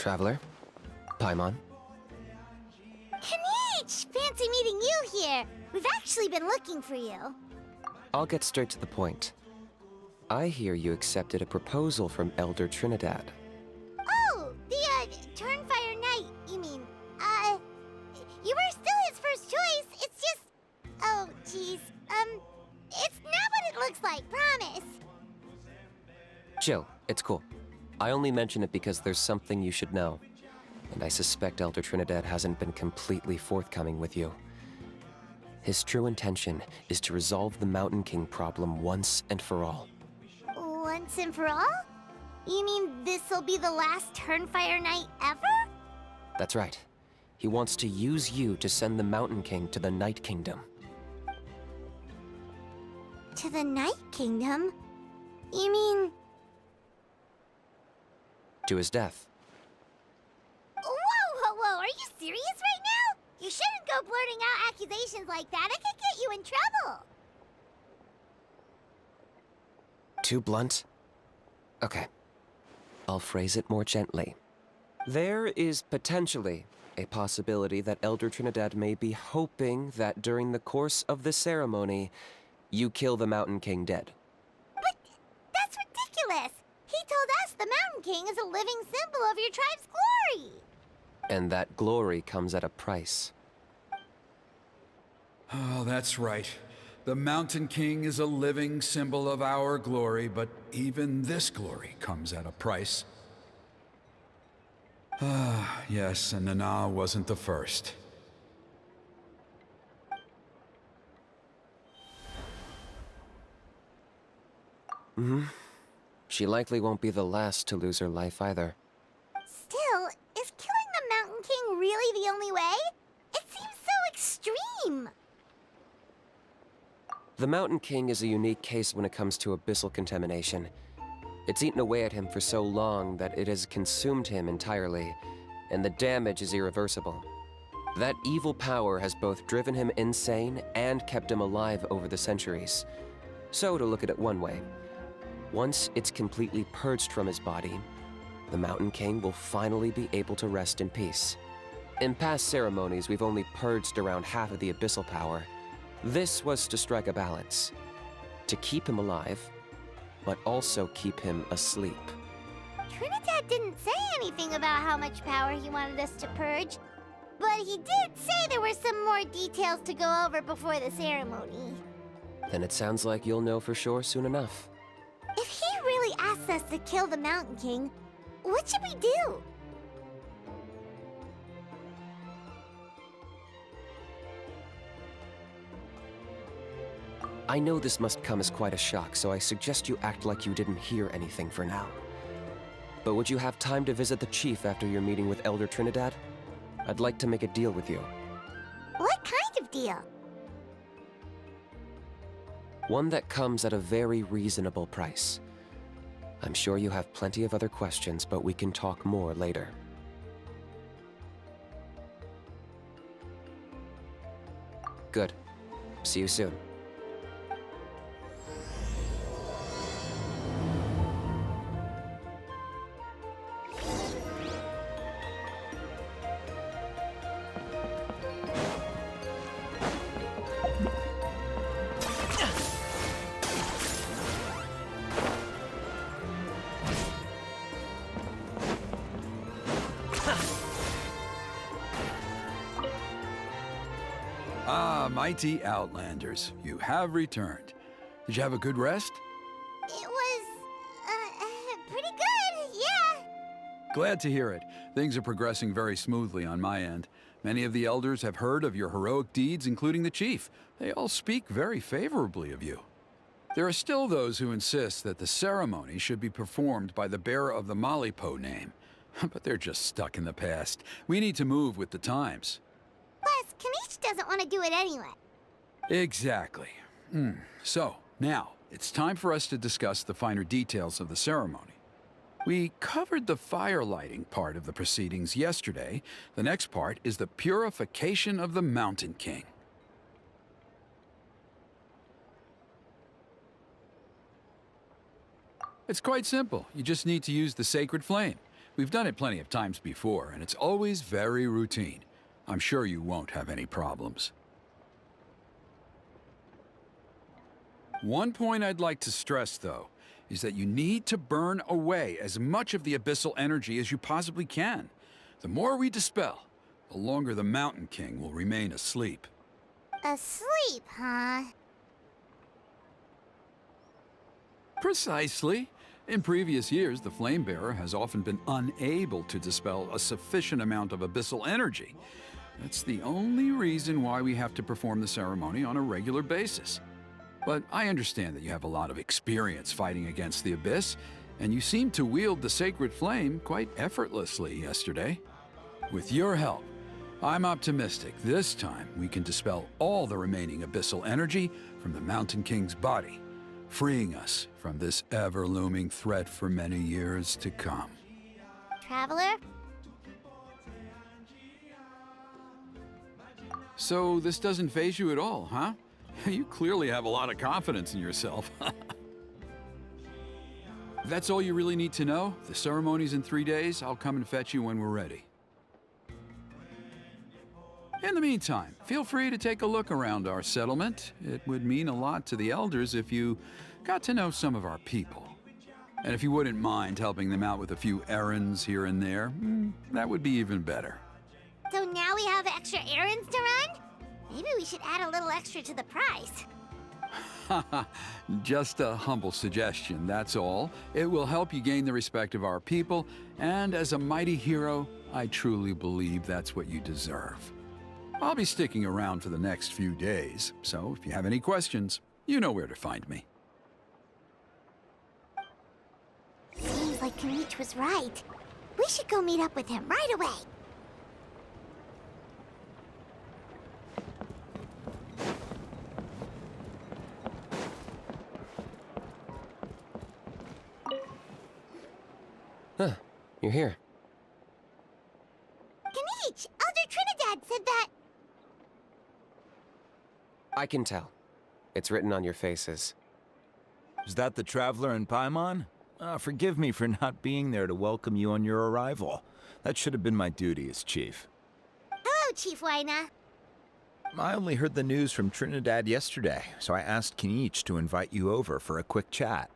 Traveler? Paimon? Kinich! Fancy meeting you here. We've actually been looking for you. I'll get straight to the point. I hear you accepted a proposal from Elder Trinidad. Oh, the, Turnfire Knight, you mean. You were still his first choice. It's just... Oh, jeez. It's not what it looks like, promise. Chill, it's cool. I only mention it because there's something you should know. And I suspect Elder Trinidad hasn't been completely forthcoming with you. His true intention is to resolve the Mountain King problem once and for all. Once and for all? You mean this'll be the last Turnfire Knight ever? That's right. He wants to use you to send the Mountain King to the Night Kingdom. To the Night Kingdom? You mean... To his death. Whoa, are you serious right now? You shouldn't go blurting out accusations like that. It could get you in trouble. Too blunt? Okay. I'll phrase it more gently. There is potentially a possibility that Elder Trinidad may be hoping that during the course of the ceremony, you kill the Mountain King dead. But that's ridiculous. He told us the Mountain King is a living symbol of your tribe's glory. And that glory comes at a price. Oh, that's right. The Mountain King is a living symbol of our glory, but even this glory comes at a price. Ah, yes, and Nana wasn't the first. She likely won't be the last to lose her life either. Still, is killing the Mountain King really the only way? It seems so extreme. The Mountain King is a unique case when it comes to abyssal contamination. It's eaten away at him for so long that it has consumed him entirely, and the damage is irreversible. That evil power has both driven him insane and kept him alive over the centuries. So, to look at it one way, once it's completely purged from his body, the Mountain King will finally be able to rest in peace. In past ceremonies, we've only purged around half of the abyssal power. This was to strike a balance, to keep him alive, but also keep him asleep. Trinidad didn't say anything about how much power he wanted us to purge, but he did say there were some more details to go over before the ceremony. Then it sounds like you'll know for sure soon enough. If he really asks us to kill the Mountain King, what should we do? I know this must come as quite a shock, so I suggest you act like you didn't hear anything for now. But would you have time to visit the chief after your meeting with Elder Trinidad? I'd like to make a deal with you. What kind of deal? One that comes at a very reasonable price. I'm sure you have plenty of other questions, but we can talk more later. Good. See you soon. Ah, mighty Outlanders, you have returned. Did you have a good rest? It was, pretty good, yeah. Glad to hear it. Things are progressing very smoothly on my end. Many of the elders have heard of your heroic deeds, including the chief. They all speak very favorably of you. There are still those who insist that the ceremony should be performed by the bearer of the Malipo name. But they're just stuck in the past. We need to move with the times. Plus, Kinich doesn't want to do it anyway. Exactly. So, now, it's time for us to discuss the finer details of the ceremony. We covered the fire lighting part of the proceedings yesterday. The next part is the purification of the Mountain King. It's quite simple. You just need to use the sacred flame. We've done it plenty of times before, and it's always very routine. I'm sure you won't have any problems. One point I'd like to stress, though, is that you need to burn away as much of the abyssal energy as you possibly can. The more we dispel, the longer the Mountain King will remain asleep. Asleep, huh? Precisely. In previous years, the Flamebearer has often been unable to dispel a sufficient amount of abyssal energy. That's the only reason why we have to perform the ceremony on a regular basis. But I understand that you have a lot of experience fighting against the Abyss, and you seem to wield the sacred flame quite effortlessly yesterday. With your help, I'm optimistic this time we can dispel all the remaining abyssal energy from the Mountain King's body, freeing us from this ever-looming threat for many years to come. Traveler? So this doesn't faze you at all, huh? You clearly have a lot of confidence in yourself. That's all you really need to know. The ceremony's in 3 days. I'll come and fetch you when we're ready. In the meantime, feel free to take a look around our settlement. It would mean a lot to the elders if you got to know some of our people. And if you wouldn't mind helping them out with a few errands here and there, that would be even better. So now we have extra errands to run? Maybe we should add a little extra to the price. Just a humble suggestion, that's all. It will help you gain the respect of our people, and as a mighty hero, I truly believe that's what you deserve. I'll be sticking around for the next few days, so if you have any questions, you know where to find me. Seems like Kinich was right. We should go meet up with him right away. Huh, you're here. Kinich! Elder Trinidad said that... I can tell. It's written on your faces. Is that the Traveler in Paimon? Forgive me for not being there to welcome you on your arrival. That should have been my duty as chief. Hello, Chief Waina. I only heard the news from Trinidad yesterday, so I asked Kinich to invite you over for a quick chat.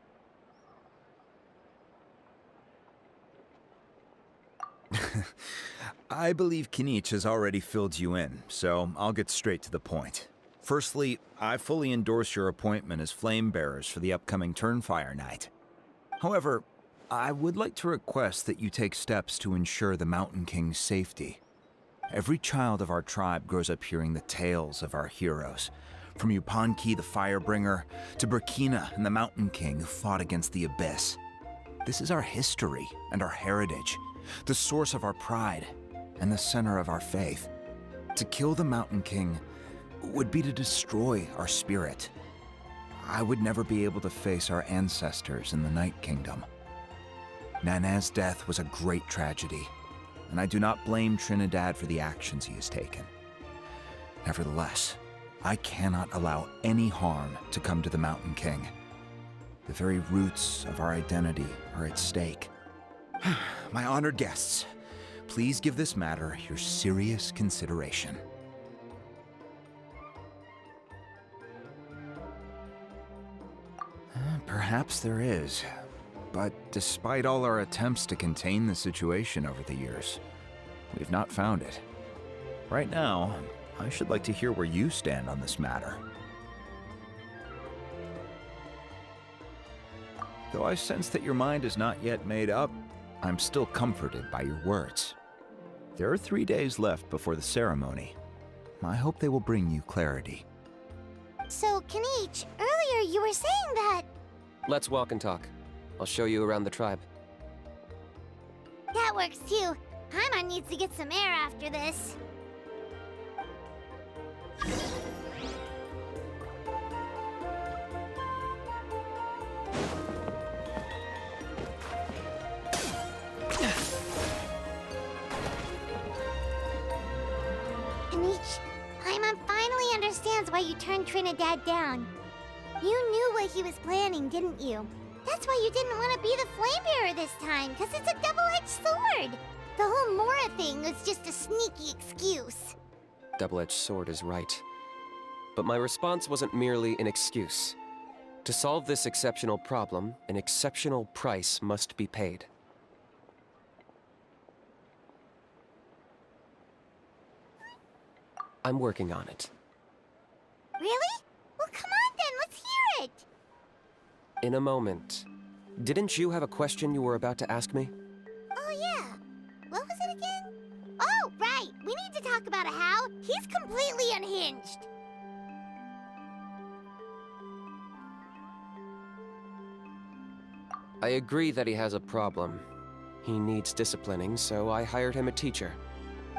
I believe Kinich has already filled you in, so I'll get straight to the point. Firstly, I fully endorse your appointment as flame bearers for the upcoming Turnfire night. However, I would like to request that you take steps to ensure the Mountain King's safety. Every child of our tribe grows up hearing the tales of our heroes, from Yupanquis the Firebringer to Burkina and the Mountain King who fought against the Abyss. This is our history and our heritage, the source of our pride and the center of our faith. To kill the Mountain King would be to destroy our spirit. I would never be able to face our ancestors in the Night Kingdom. Nana's death was a great tragedy, and I do not blame Trinidad for the actions he has taken. Nevertheless, I cannot allow any harm to come to the Mountain King. The very roots of our identity are at stake. My honored guests, please give this matter your serious consideration. Perhaps there is, but despite all our attempts to contain the situation over the years, we've not found it. Right now, I should like to hear where you stand on this matter. Though I sense that your mind is not yet made up, I'm still comforted by your words. There are 3 days left before the ceremony. I hope they will bring you clarity. So, Kinich, earlier you were saying that... Let's walk and talk. I'll show you around the tribe. That works too. Paimon needs to get some air after this. Kinich, Paimon finally understands why you turned Trinidad down. You knew what he was planning, didn't you? That's why you didn't want to be the flame bearer this time, because it's a double-edged sword. The whole Mora thing was just a sneaky excuse. Double-edged sword is right. But my response wasn't merely an excuse. To solve this exceptional problem, an exceptional price must be paid. I'm working on it. Really? Well, come on then, let's hear it. In a moment. Didn't you have a question you were about to ask me? Oh, yeah. What was it again? Oh, right. We need to talk about how he's completely unhinged. I agree that he has a problem. He needs disciplining, so I hired him a teacher.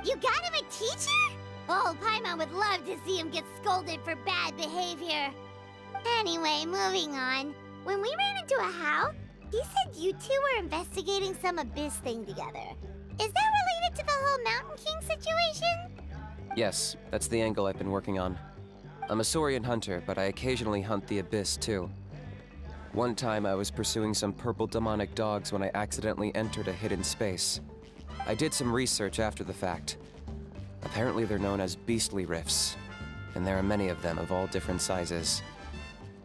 You got him a teacher? Oh, Paimon would love to see him get scolded for bad behavior. Anyway, moving on. When we ran into a How, he said you two were investigating some abyss thing together. Is that related to the whole Mountain King situation? Yes, that's the angle I've been working on. I'm a Saurian hunter, but I occasionally hunt the abyss too. One time I was pursuing some purple demonic dogs when I accidentally entered a hidden space. I did some research after the fact. Apparently they're known as beastly rifts, and there are many of them of all different sizes.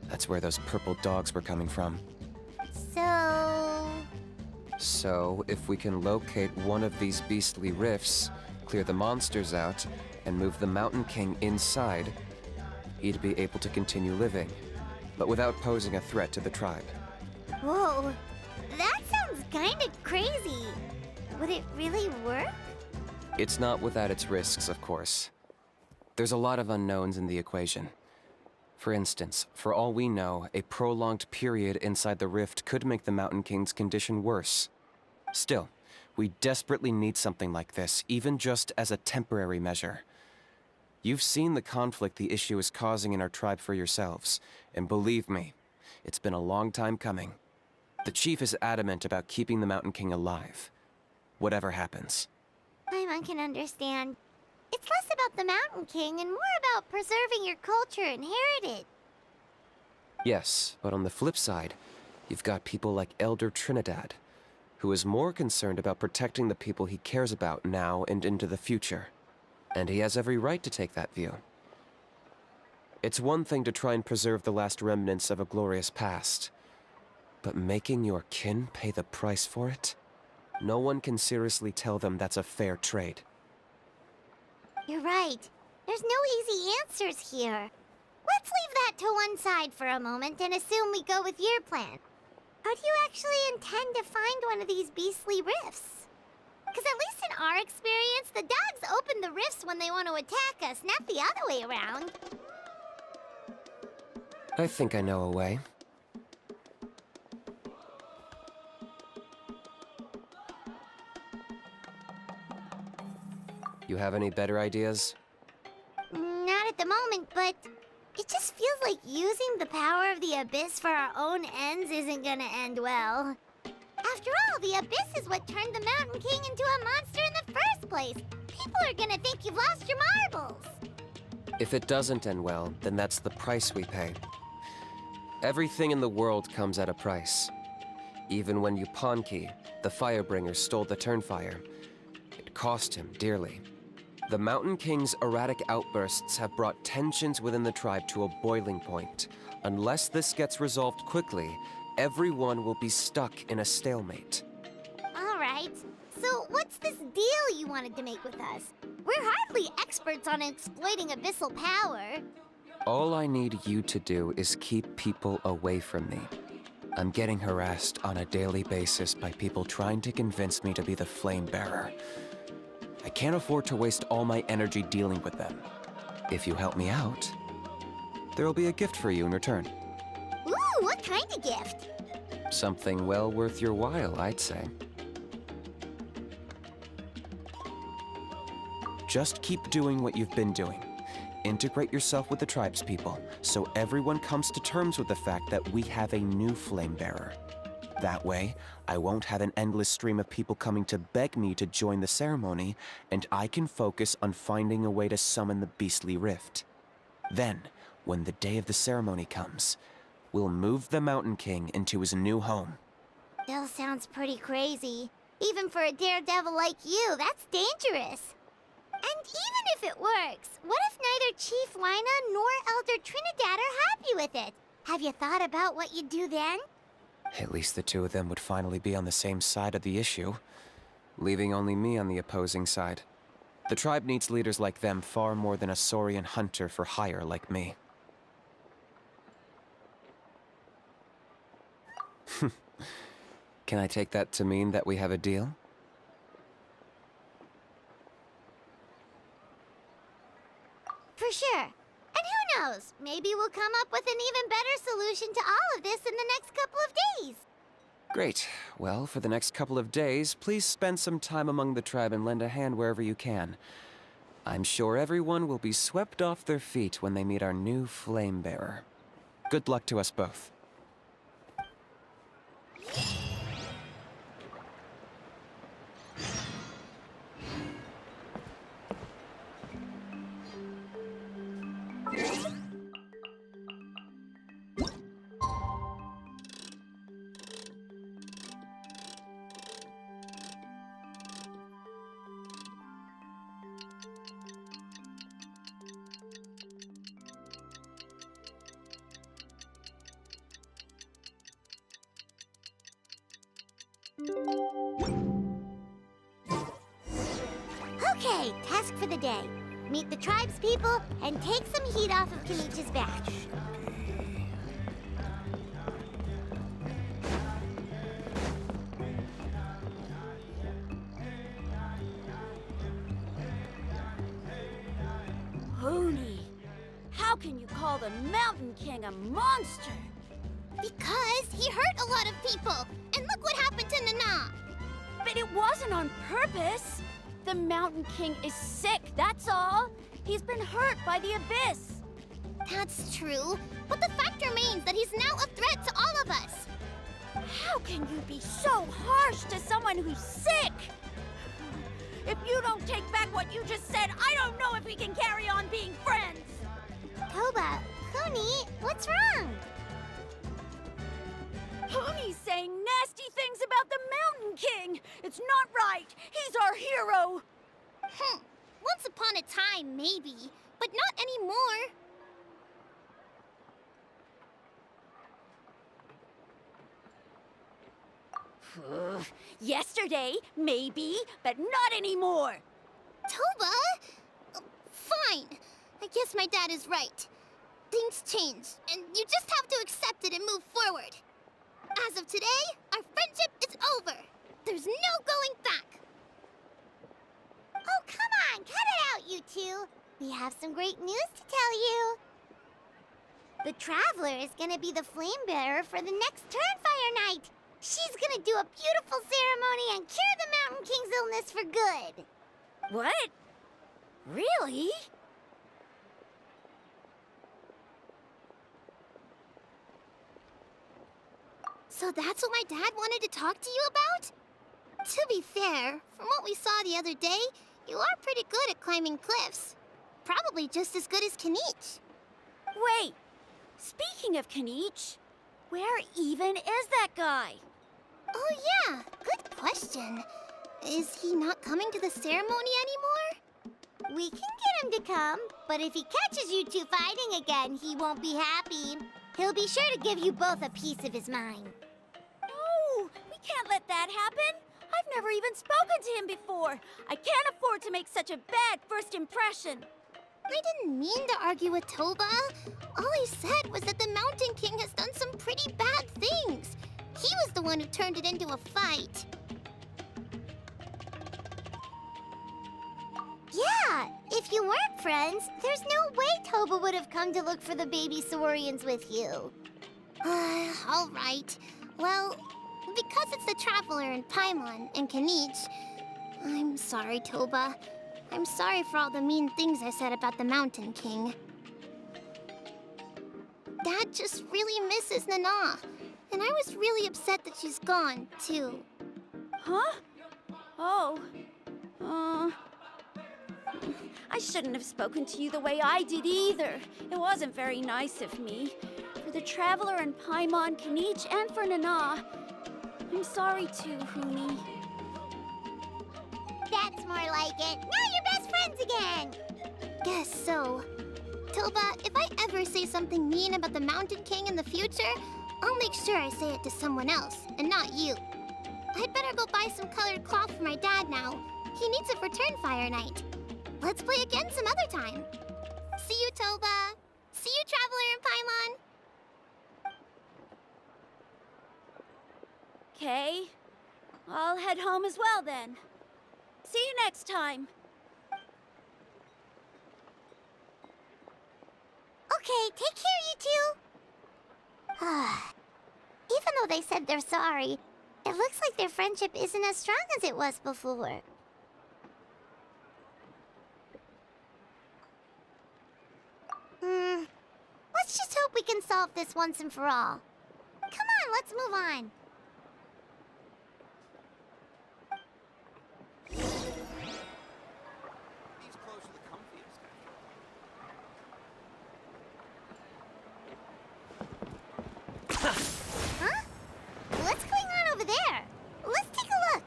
That's where those purple dogs were coming from. So, if we can locate one of these beastly rifts, clear the monsters out, and move the Mountain King inside, he'd be able to continue living, but without posing a threat to the tribe. whoa, that sounds kinda crazy. Would it really work? It's not without its risks, of course. There's a lot of unknowns in the equation. For instance, for all we know, a prolonged period inside the rift could make the Mountain King's condition worse. Still, we desperately need something like this, even just as a temporary measure. You've seen the conflict the issue is causing in our tribe for yourselves, and believe me, it's been a long time coming. The chief is adamant about keeping the Mountain King alive, whatever happens. Paimon can understand. It's less about the Mountain King and more about preserving your culture and heritage. Yes, but on the flip side, you've got people like Elder Trinidad, who is more concerned about protecting the people he cares about now and into the future. And he has every right to take that view. It's one thing to try and preserve the last remnants of a glorious past, but making your kin pay the price for it? No one can seriously tell them that's a fair trade. You're right. There's no easy answers here. Let's leave that to one side for a moment and assume we go with your plan. How do you actually intend to find one of these beastly rifts? Because at least in our experience, the dogs open the rifts when they want to attack us, not the other way around. I think I know a way. You have any better ideas? Not at the moment, but it just feels like using the power of the Abyss for our own ends isn't gonna end well. After all, the Abyss is what turned the Mountain King into a monster in the first place. People are gonna think you've lost your marbles. If it doesn't end well, then that's the price we pay. Everything in the world comes at a price. Even when Yupanquis, the Firebringer, stole the Turnfire, it cost him dearly. The Mountain King's erratic outbursts have brought tensions within the tribe to a boiling point. Unless this gets resolved quickly, everyone will be stuck in a stalemate. All right. So what's this deal you wanted to make with us? We're hardly experts on exploiting abyssal power. All I need you to do is keep people away from me. I'm getting harassed on a daily basis by people trying to convince me to be the flame bearer. I can't afford to waste all my energy dealing with them. If you help me out, there'll be a gift for you in return. Ooh, what kind of gift? Something well worth your while, I'd say. Just keep doing what you've been doing. Integrate yourself with the tribespeople, so everyone comes to terms with the fact that we have a new flame bearer. That way, I won't have an endless stream of people coming to beg me to join the ceremony, and I can focus on finding a way to summon the beastly rift. Then, when the day of the ceremony comes, will move the Mountain King into his new home. Still sounds pretty crazy. Even for a daredevil like you, that's dangerous. And even if it works, what if neither Chief Lina nor Elder Trinidad are happy with it? Have you thought about what you'd do then? At least the two of them would finally be on the same side of the issue, leaving only me on the opposing side. The tribe needs leaders like them far more than a Saurian hunter for hire like me. Can I take that to mean that we have a deal? For sure. And who knows? Maybe we'll come up with an even better solution to all of this in the next couple of days. Great. Well, for the next couple of days, please spend some time among the tribe and lend a hand wherever you can. I'm sure everyone will be swept off their feet when they meet our new flame bearer. Good luck to us both. Okay, task for the day. Meet the tribe's people and take some heat off of Kinich's back. Hoonie, how can you call the Mountain King a monster? Because he hurt a lot of people. And look what happened to Nana. But it wasn't on purpose. The Mountain King is sick, that's all. He's been hurt by the abyss. That's true, but the fact remains that he's now a threat to all of us. How can you be so harsh to someone who's sick? If you don't take back what you just said, I don't know if we can carry on being friends. Toba, Kuni, what's wrong? Hoonie's saying nasty things about the Mountain King. It's not right. He's our hero. Once upon a time, maybe, but not anymore. Yesterday, maybe, but not anymore. Toba? Fine. I guess my dad is right. Things change, and you just have to accept it and move forward. As of today, our friendship is over. There's no going back. Oh, come on, cut it out, you two. We have some great news to tell you. The Traveler is gonna be the flame bearer for the next Turnfire night. She's gonna do a beautiful ceremony and cure the Mountain King's illness for good. What? Really? So that's what my dad wanted to talk to you about? To be fair, from what we saw the other day, you are pretty good at climbing cliffs. Probably just as good as Kinich. Wait, speaking of Kinich, where even is that guy? Oh yeah, good question. Is he not coming to the ceremony anymore? We can get him to come, but if he catches you two fighting again, he won't be happy. He'll be sure to give you both a piece of his mind. No, we can't let that happen. I've never even spoken to him before. I can't afford to make such a bad first impression. I didn't mean to argue with Toba. All I said was that the Mountain King has done some pretty bad things. He was the one who turned it into a fight. Yeah, if you weren't friends, there's no way Toba would have come to look for the baby Saurians with you. All right. Well, because it's the Traveler and Paimon and Kinich, I'm sorry, Toba. I'm sorry for all the mean things I said about the Mountain King. Dad just really misses Nana, and I was really upset that she's gone, too. Huh? Oh. I shouldn't have spoken to you the way I did either. It wasn't very nice of me. For the Traveler and Paimon, Kinich, and for Nana. I'm sorry too, Huni. That's more like it. Now you're best friends again. Guess so. Toba, if I ever say something mean about the Mountain King in the future, I'll make sure I say it to someone else, and not you. I'd better go buy some colored cloth for my dad now. He needs it for Turnfire night. Let's play again some other time. See you, Toba. See you, Traveler and Paimon. Okay. I'll head home as well then. See you next time. Okay, take care, you two. Even though they said they're sorry, it looks like their friendship isn't as strong as it was before. Let's just hope we can solve this once and for all. Come on, let's move on. These clothes are the comfiest. Huh? What's going on over there? Let's take a look.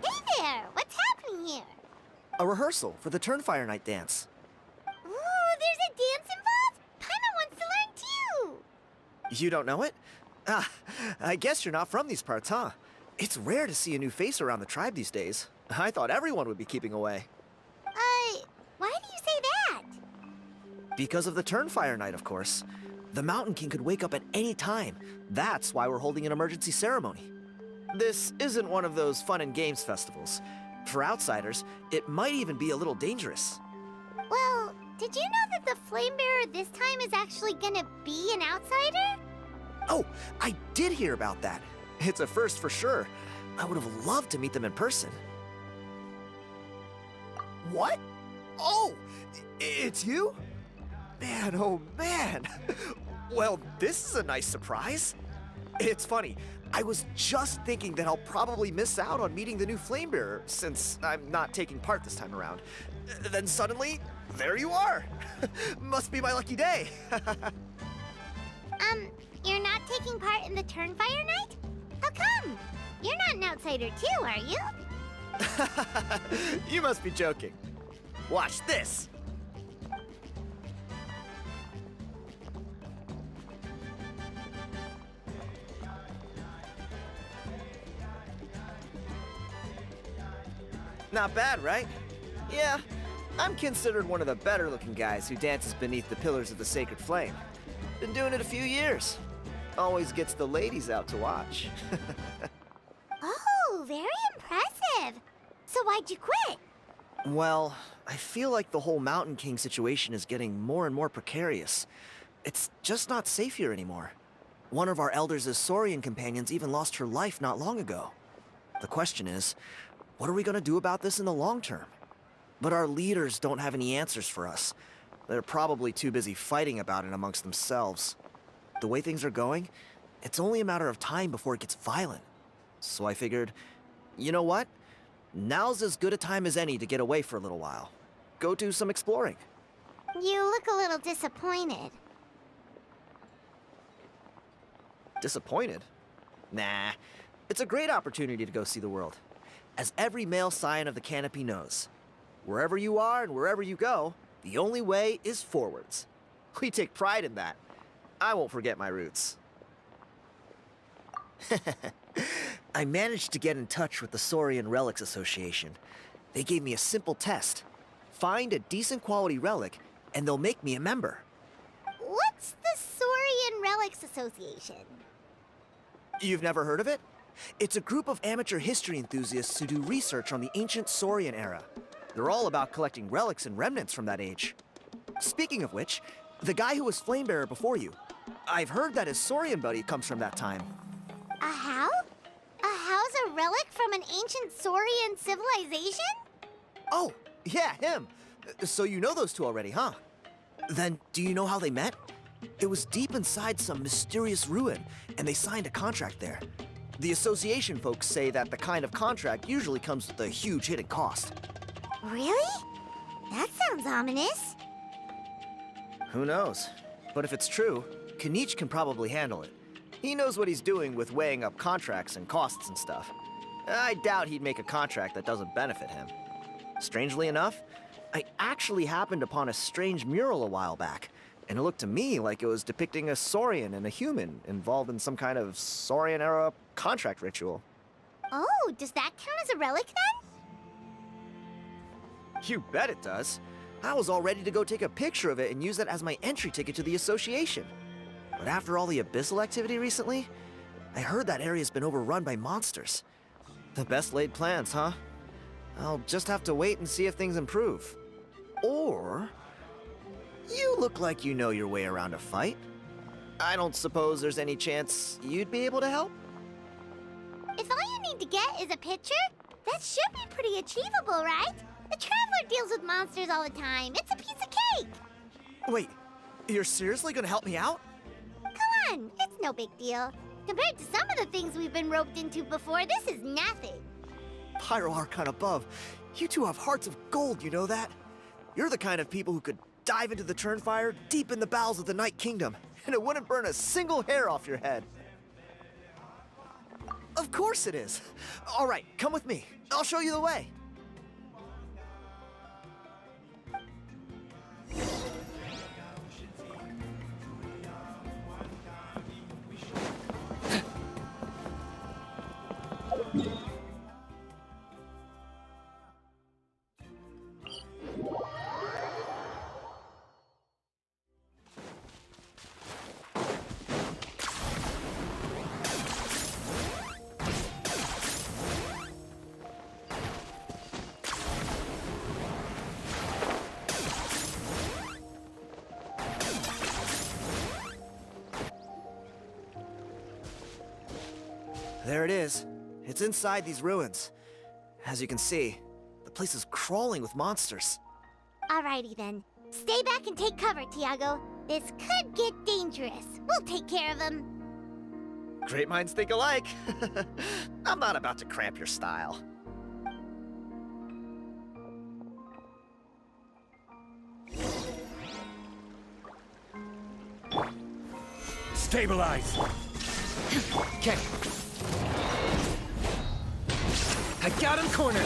Hey there! What's happening here? A rehearsal for the Turnfire Night dance. Ooh, there's a dance involved? Paimon wants to learn too! You don't know it? Ah, I guess you're not from these parts, huh? It's rare to see a new face around the tribe these days. I thought everyone would be keeping away. Why do you say that? Because of the Turnfire Night, of course. The Mountain King could wake up at any time. That's why we're holding an emergency ceremony. This isn't one of those fun and games festivals. For outsiders, it might even be a little dangerous. Well, did you know that the Flame Bearer this time is actually gonna be an outsider? Oh, I did hear about that. It's a first for sure. I would have loved to meet them in person. What? Oh, it's you? Man, oh man. Well, this is a nice surprise. It's funny, I was just thinking that I'll probably miss out on meeting the new Flamebearer since I'm not taking part this time around. Then suddenly, there you are. Must be my lucky day. You're not taking part in the Turnfire night? How come? You're not an outsider too, are you? You must be joking. Watch this. Not bad, right? Yeah, I'm considered one of the better looking guys who dances beneath the pillars of the sacred flame. Been doing it a few years. Always gets the ladies out to watch. Oh, very impressive. So why'd you quit? Well, I feel like the whole Mountain King situation is getting more and more precarious. It's just not safe here anymore. One of our elders' Saurian companions even lost her life not long ago. The question is, what are we gonna do about this in the long term? But our leaders don't have any answers for us. They're probably too busy fighting about it amongst themselves. The way things are going, it's only a matter of time before it gets violent. So I figured, you know what? Now's as good a time as any to get away for a little while. Go do some exploring. You look a little disappointed. Disappointed? Nah, it's a great opportunity to go see the world. As every male scion of the canopy knows, wherever you are and wherever you go, the only way is forwards. We take pride in that. I won't forget my roots. I managed to get in touch with the Saurian Relics Association. They gave me a simple test. Find a decent quality relic, and they'll make me a member. What's the Saurian Relics Association? You've never heard of it? It's a group of amateur history enthusiasts who do research on the ancient Saurian era. They're all about collecting relics and remnants from that age. Speaking of which, the guy who was Flamebearer before you, I've heard that his Saurian buddy comes from that time. A how? A how's a relic from an ancient Saurian civilization? Oh, yeah, him. So you know those two already, huh? Then, do you know how they met? It was deep inside some mysterious ruin, and they signed a contract there. The association folks say that the kind of contract usually comes with a huge hidden cost. Really? That sounds ominous. Who knows? But if it's true, Kinich can probably handle it. He knows what he's doing with weighing up contracts and costs and stuff. I doubt he'd make a contract that doesn't benefit him. Strangely enough, I actually happened upon a strange mural a while back, and it looked to me like it was depicting a Saurian and a human involved in some kind of Saurian-era contract ritual. Oh, does that count as a relic then? You bet it does. I was all ready to go take a picture of it and use that as my entry ticket to the association. But after all the abyssal activity recently, I heard that area's been overrun by monsters. The best laid plans, huh? I'll just have to wait and see if things improve. Or... you look like you know your way around a fight. I don't suppose there's any chance you'd be able to help? If all you need to get is a picture, that should be pretty achievable, right? The Traveler deals with monsters all the time. It's a piece of cake. Wait, you're seriously gonna help me out? Come on, it's no big deal. Compared to some of the things we've been roped into before, this is nothing. Pyro Archon above, you two have hearts of gold, you know that? You're the kind of people who could dive into the Turnfire deep in the bowels of the Night Kingdom, and it wouldn't burn a single hair off your head. Of course it is. All right, come with me. I'll show you the way. There it is. It's inside these ruins. As you can see, the place is crawling with monsters. Alrighty then. Stay back and take cover, Tiago. This could get dangerous. We'll take care of them. Great minds think alike. I'm not about to cramp your style. Stabilize! Okay. I got him cornered!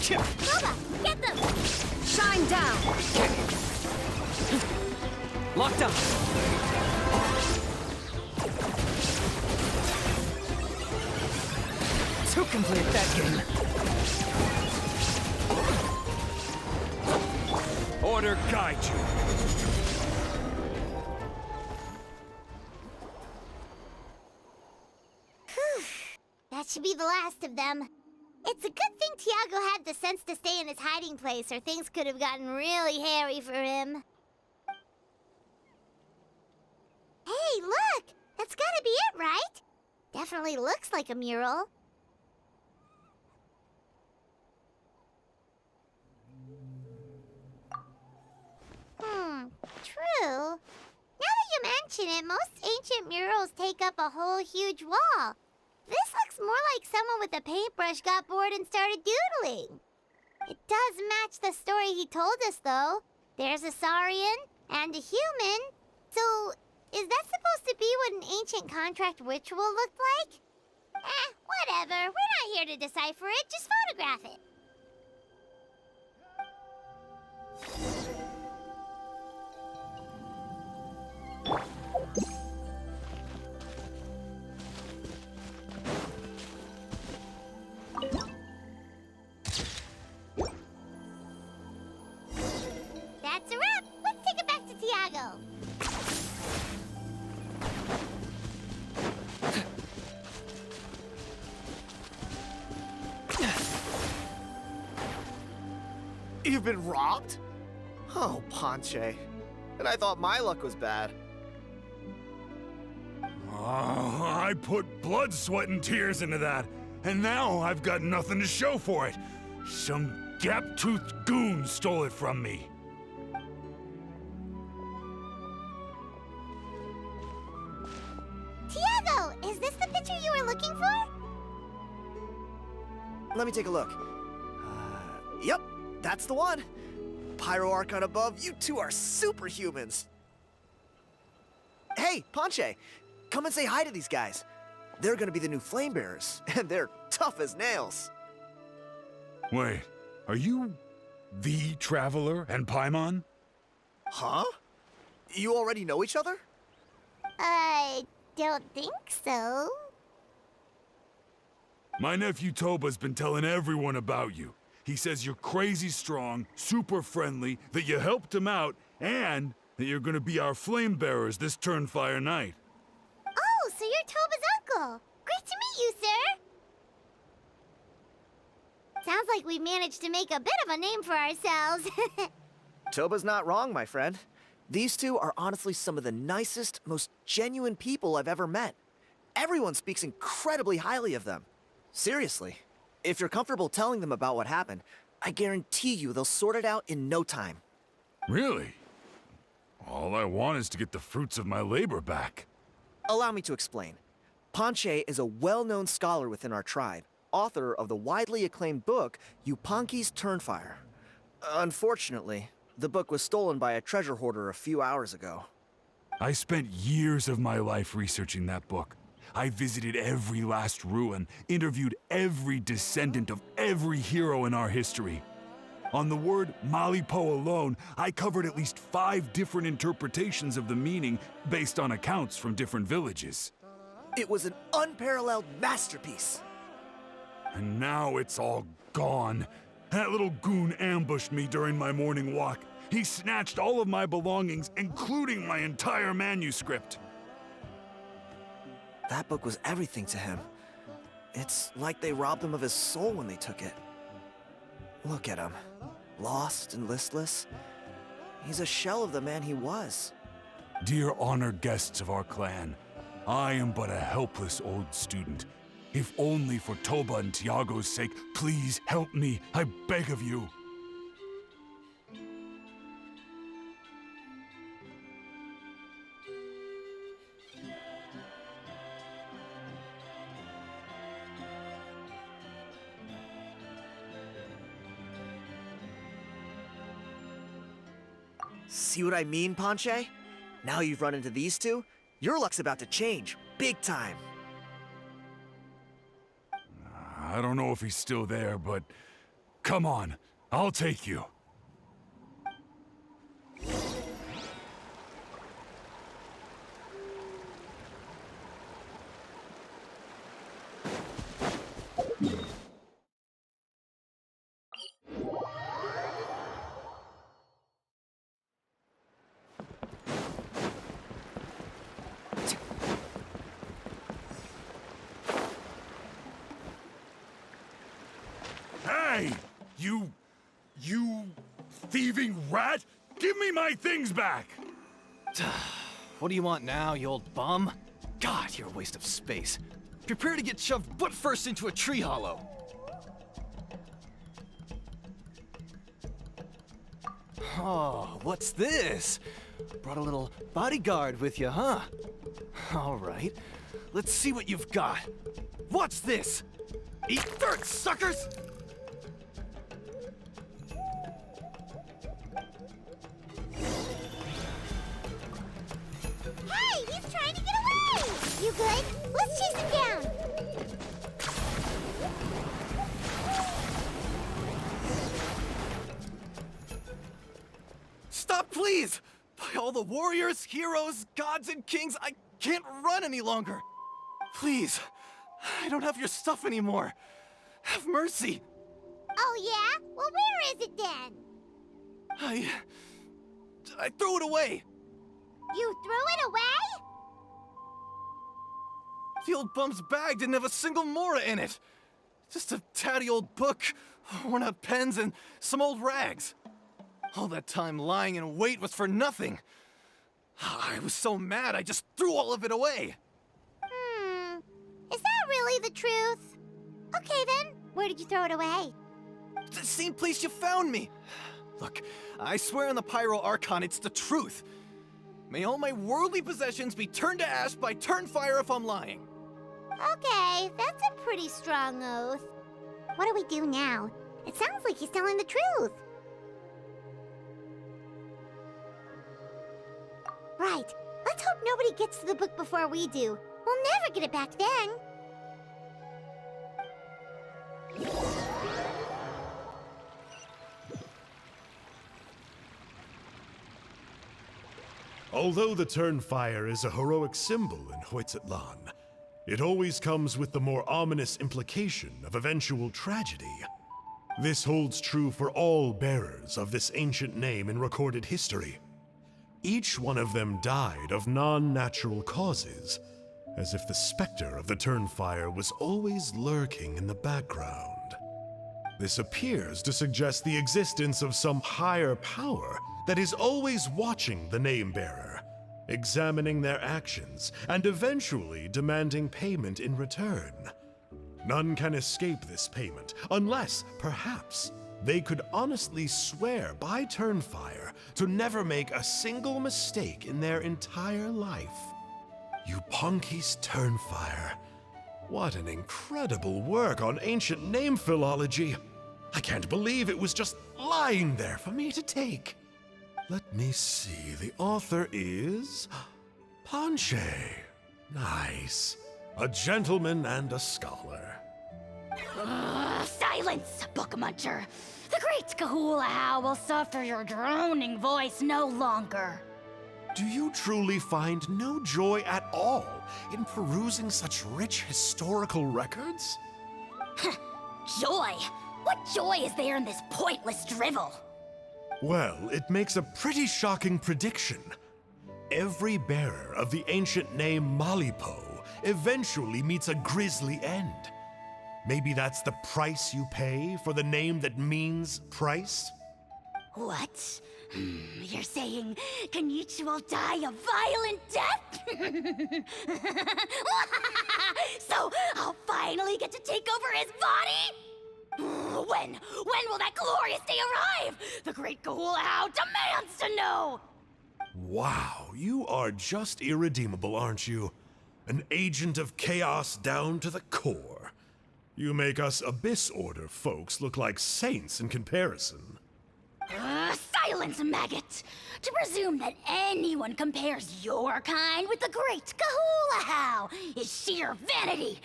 Nova, get them! Shine down! Locked up! To complete that game. Order guide you. That should be the last of them. It's a good thing Tiago had the sense to stay in his hiding place, or things could have gotten really hairy for him. Hey, look! That's gotta be it, right? Definitely looks like a mural. True. Now that you mention it, most ancient murals take up a whole huge wall. This looks more like someone with a paintbrush got bored and started doodling. It does match the story he told us, though. There's a Saurian and a human. So, is that supposed to be what an ancient contract ritual looked like? Whatever. We're not here to decipher it. Just photograph it. That's a wrap. Let's take it back to Tiago. You've been robbed? Oh, Ponche. And I thought my luck was bad. Oh, I put blood, sweat, and tears into that, and now I've got nothing to show for it. Some gap-toothed goon stole it from me. looking for? Let me take a look. Yep, that's the one. Pyro Archon above, you two are superhumans. Hey, Ponche, come and say hi to these guys. They're gonna be the new flame bearers, and they're tough as nails. Wait, are you the Traveler and Paimon? Huh? You already know each other? I don't think so. My nephew Toba's been telling everyone about you. He says you're crazy strong, super friendly, that you helped him out, and that you're gonna be our flame bearers this Turnfire night. Oh, so you're Toba's uncle. Great to meet you, sir. Sounds like we managed to make a bit of a name for ourselves. Toba's not wrong, my friend. These two are honestly some of the nicest, most genuine people I've ever met. Everyone speaks incredibly highly of them. Seriously, if you're comfortable telling them about what happened, I guarantee you they'll sort it out in no time. Really? All I want is to get the fruits of my labor back. Allow me to explain. Ponche is a well-known scholar within our tribe, author of the widely acclaimed book, Yupanquis Turnfire. Unfortunately, the book was stolen by a treasure hoarder a few hours ago. I spent years of my life researching that book. I visited every last ruin, interviewed every descendant of every hero in our history. On the word Malipo alone, I covered at least 5 different interpretations of the meaning based on accounts from different villages. It was an unparalleled masterpiece. And now it's all gone. That little goon ambushed me during my morning walk. He snatched all of my belongings, including my entire manuscript. That book was everything to him. It's like they robbed him of his soul when they took it. Look at him. Lost and listless. He's a shell of the man he was. Dear honored guests of our clan, I am but a helpless old student. If only for Toba and Tiago's sake, please help me, I beg of you. See what I mean, Ponche? Now you've run into these two, your luck's about to change, big time. I don't know if he's still there, but come on, I'll take you. Hey! You thieving rat! Give me my things back! What do you want now, you old bum? God, you're a waste of space. Prepare to get shoved butt first into a tree hollow. Oh, what's this? Brought a little bodyguard with you, huh? All right, let's see what you've got. What's this? Eat dirt, suckers! Hey, he's trying to get away! You good? Let's chase him down! Stop, please! By all the warriors, heroes, gods, and kings, I can't run any longer. Please, I don't have your stuff anymore. Have mercy. Oh yeah? Well, where is it then? I threw it away. You threw it away? The old bum's bag didn't have a single mora in it. Just a tatty old book, worn out pens, and some old rags. All that time lying in wait was for nothing. I was so mad I just threw all of it away. Is that really the truth? Okay then, where did you throw it away? The same place you found me. Look, I swear on the Pyro Archon it's the truth. May all my worldly possessions be turned to ash by Turnfire if I'm lying. Okay, that's a pretty strong oath. What do we do now? It sounds like he's telling the truth. Right. Let's hope nobody gets to the book before we do. We'll never get it back then. Although the Turnfire is a heroic symbol in Huitzatlan, it always comes with the more ominous implication of eventual tragedy. This holds true for all bearers of this ancient name in recorded history. Each one of them died of non-natural causes, as if the specter of the Turnfire was always lurking in the background. This appears to suggest the existence of some higher power that is always watching the name-bearer, examining their actions, and eventually demanding payment in return. None can escape this payment, unless, perhaps, they could honestly swear by Turnfire to never make a single mistake in their entire life. Yupanquis Turnfire. What an incredible work on ancient name philology. I can't believe it was just lying there for me to take. Let me see, the author is Panche. Nice. A gentleman and a scholar. Silence, book muncher. The great Kahulahau will suffer your droning voice no longer. Do you truly find no joy at all in perusing such rich historical records? Joy? What joy is there in this pointless drivel? Well, it makes a pretty shocking prediction. Every bearer of the ancient name Malipo eventually meets a grisly end. Maybe that's the price you pay for the name that means price? What? You're saying Kinich will die a violent death? So I'll finally get to take over his body? When will that glorious day arrive? The great Kahulahau demands to know! Wow, you are just irredeemable, aren't you? An agent of chaos down to the core. You make us Abyss Order folks look like saints in comparison. Silence, maggot! To presume that anyone compares your kind with the great Kahulahau is sheer vanity.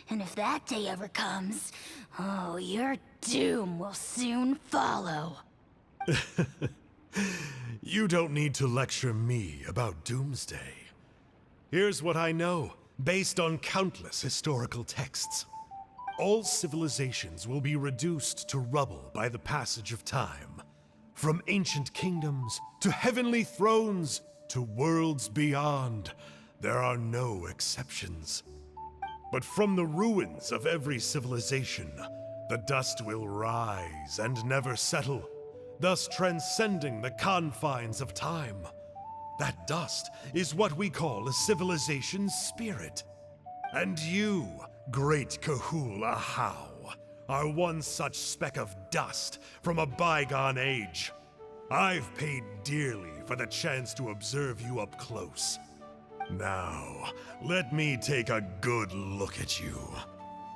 And if that day ever comes, oh, your doom will soon follow. You don't need to lecture me about Doomsday. Here's what I know, based on countless historical texts. All civilizations will be reduced to rubble by the passage of time. From ancient kingdoms, to heavenly thrones, to worlds beyond, there are no exceptions. But from the ruins of every civilization, the dust will rise and never settle, thus transcending the confines of time. That dust is what we call a civilization's spirit. And you, great Kahulahau, are one such speck of dust from a bygone age. I've paid dearly for the chance to observe you up close. Now, let me take a good look at you.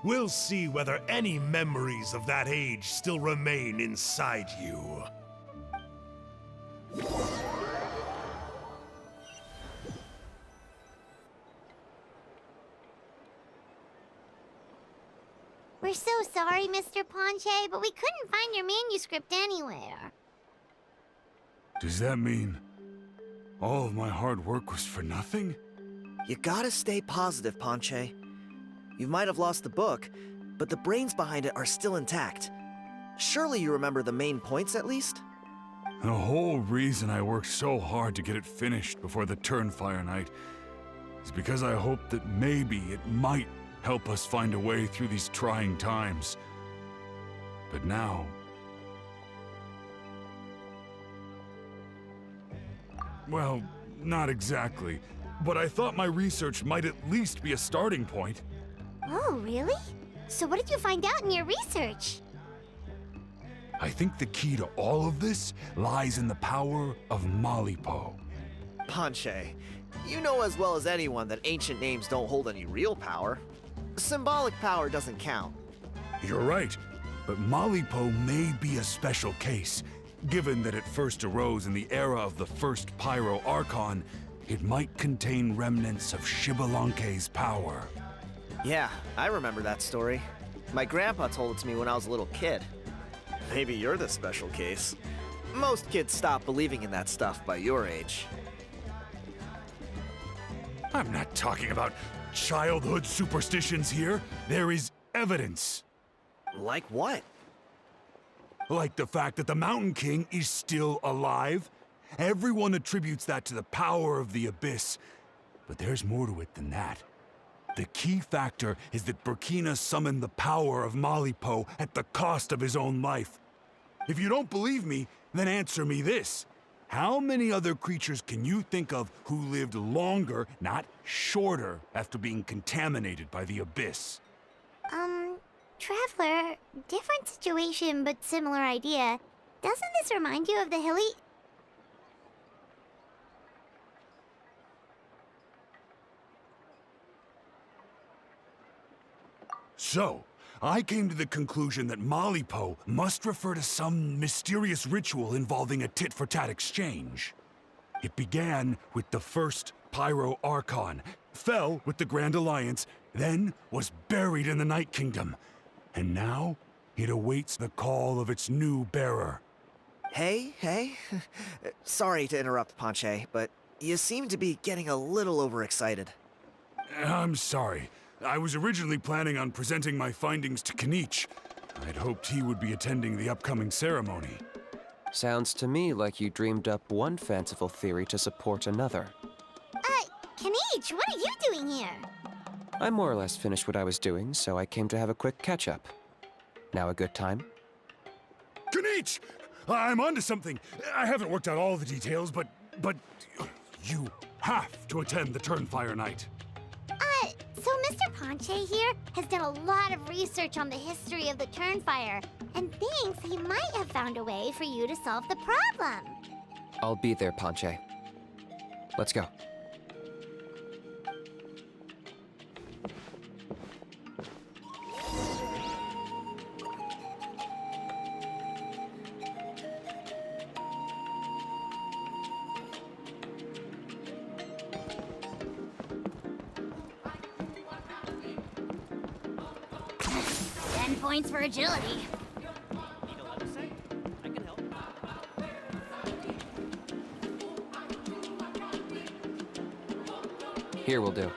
We'll see whether any memories of that age still remain inside you. We're so sorry, Mr. Panche, but we couldn't find your manuscript anywhere. Does that mean all of my hard work was for nothing? You gotta stay positive, Panche. You might have lost the book, but the brains behind it are still intact. Surely you remember the main points at least? The whole reason I worked so hard to get it finished before the Turnfire night is because I hoped that maybe it might help us find a way through these trying times. But now... well, not exactly. But I thought my research might at least be a starting point. Oh, really? So what did you find out in your research? I think the key to all of this lies in the power of Malipo. Panche, you know as well as anyone that ancient names don't hold any real power. Symbolic power doesn't count. You're right, but Malipo may be a special case. Given that it first arose in the era of the first Pyro Archon, it might contain remnants of Yupanquis' power. Yeah, I remember that story. My grandpa told it to me when I was a little kid. Maybe you're the special case. Most kids stop believing in that stuff by your age. I'm not talking about childhood superstitions here. There is evidence. Like what? Like the fact that the Mountain King is still alive. Everyone attributes that to the power of the Abyss. But there's more to it than that. The key factor is that Burkina summoned the power of Malipo at the cost of his own life. If you don't believe me, then answer me this. How many other creatures can you think of who lived longer, not shorter, after being contaminated by the Abyss? Traveler, different situation but similar idea. Doesn't this remind you of the hilly... So, I came to the conclusion that Malipo must refer to some mysterious ritual involving a tit-for-tat exchange. It began with the first Pyro Archon, fell with the Grand Alliance, then was buried in the Night Kingdom. And now, it awaits the call of its new bearer. Hey. Sorry to interrupt, Ponche, but you seem to be getting a little overexcited. I'm sorry. I was originally planning on presenting my findings to Kinich. I'd hoped he would be attending the upcoming ceremony. Sounds to me like you dreamed up one fanciful theory to support another. Kinich, what are you doing here? I more or less finished what I was doing, so I came to have a quick catch-up. Now a good time? Kinich! I'm onto something. I haven't worked out all the details, but you have to attend the Turnfire night. So Mr. Ponche here has done a lot of research on the history of the Turnfire, and thinks he might have found a way for you to solve the problem. I'll be there, Ponche. Let's go. Points for agility. Here will do.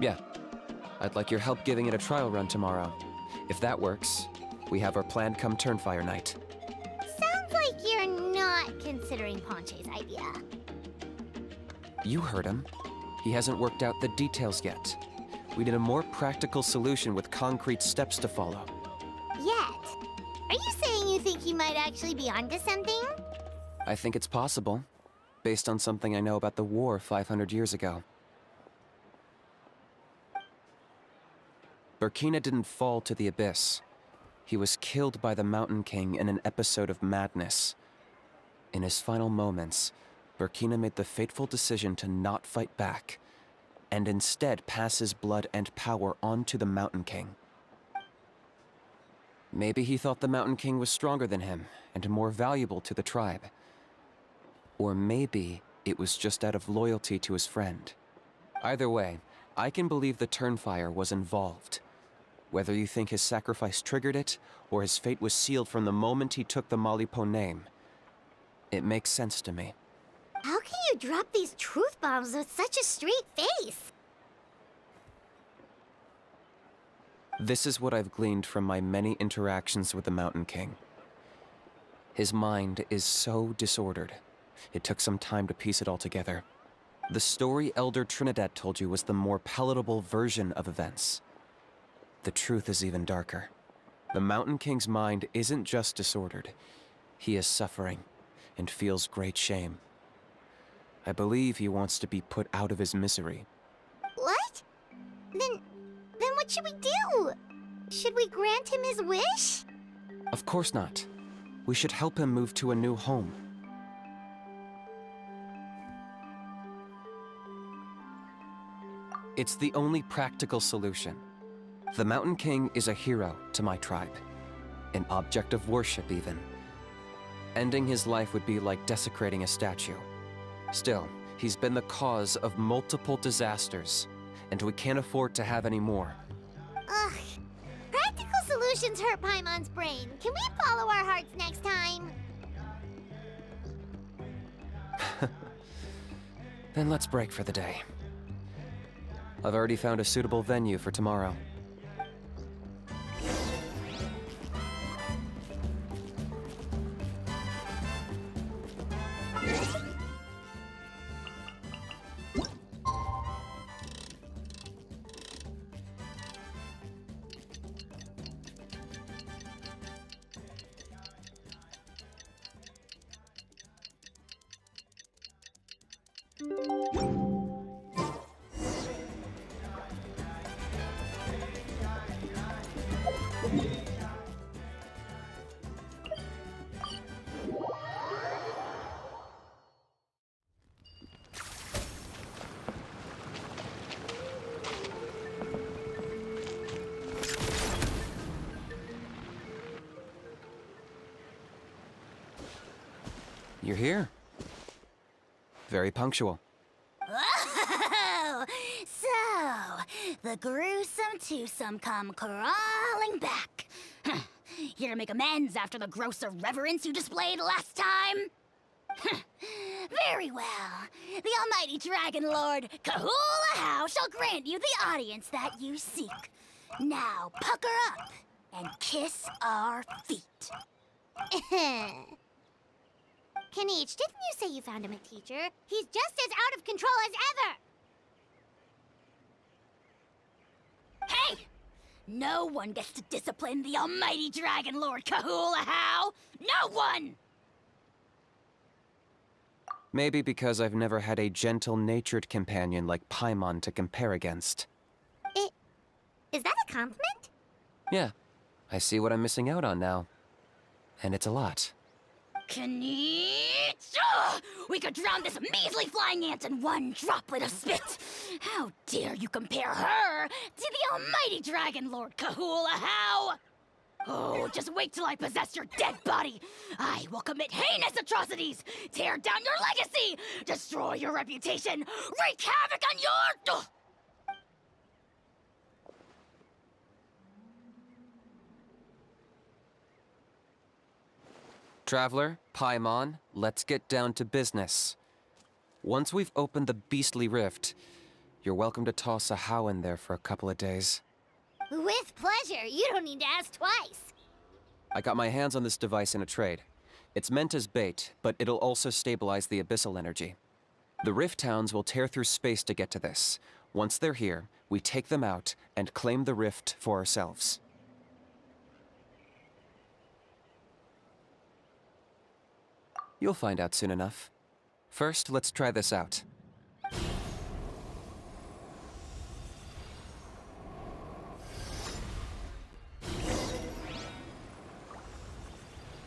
Yeah. I'd like your help giving it a trial run tomorrow. If that works, we have our plan come Turnfire night. Sounds like you're not considering Ponche's idea. You heard him. He hasn't worked out the details yet. We need a more practical solution with concrete steps to follow. Yet? Are you saying you think he might actually be onto something? I think it's possible, based on something I know about the war 500 years ago. Burkina didn't fall to the Abyss. He was killed by the Mountain King in an episode of madness. In his final moments, Burkina made the fateful decision to not fight back, and instead pass his blood and power on to the Mountain King. Maybe he thought the Mountain King was stronger than him, and more valuable to the tribe. Or maybe it was just out of loyalty to his friend. Either way, I can believe the Turnfire was involved. Whether you think his sacrifice triggered it, or his fate was sealed from the moment he took the Malipo name, it makes sense to me. How can you drop these truth bombs with such a straight face? This is what I've gleaned from my many interactions with the Mountain King. His mind is so disordered. It took some time to piece it all together. The story Elder Trinidad told you was the more palatable version of events. The truth is even darker. The Mountain King's mind isn't just disordered. He is suffering and feels great shame. I believe he wants to be put out of his misery. What? Then what should we do? Should we grant him his wish? Of course not. We should help him move to a new home. It's the only practical solution. The Mountain King is a hero to my tribe. An object of worship, even. Ending his life would be like desecrating a statue. Still, he's been the cause of multiple disasters, and we can't afford to have any more. Ugh. Practical solutions hurt Paimon's brain. Can we follow our hearts next time? Then let's break for the day. I've already found a suitable venue for tomorrow. You're here. Very punctual. Oh, so the gruesome twosome come crawling back. Huh. Here to make amends after the gross irreverence you displayed last time? Huh. Very well. The almighty Dragon Lord, Kahula How, shall grant you the audience that you seek. Now pucker up and kiss our feet. Kinich, didn't you say you found him a teacher? He's just as out of control as ever! Hey! No one gets to discipline the almighty Dragon Lord Kahula How! No one! Maybe because I've never had a gentle-natured companion like Paimon to compare against. Is that a compliment? Yeah, I see what I'm missing out on now. And it's a lot. Kinich! Ugh! We could drown this measly flying ant in one droplet of spit! How dare you compare her to the almighty Dragon Lord Kahula How! Oh, just wait till I possess your dead body! I will commit heinous atrocities! Tear down your legacy! Destroy your reputation! Wreak havoc on your... Ugh! Traveler, Paimon, let's get down to business. Once we've opened the beastly rift, you're welcome to toss a How in there for a couple of days. With pleasure. You don't need to ask twice. I got my hands on this device in a trade. It's meant as bait, but it'll also stabilize the abyssal energy. The rift towns will tear through space to get to this. Once they're here, we take them out and claim the rift for ourselves. You'll find out soon enough. First, let's try this out.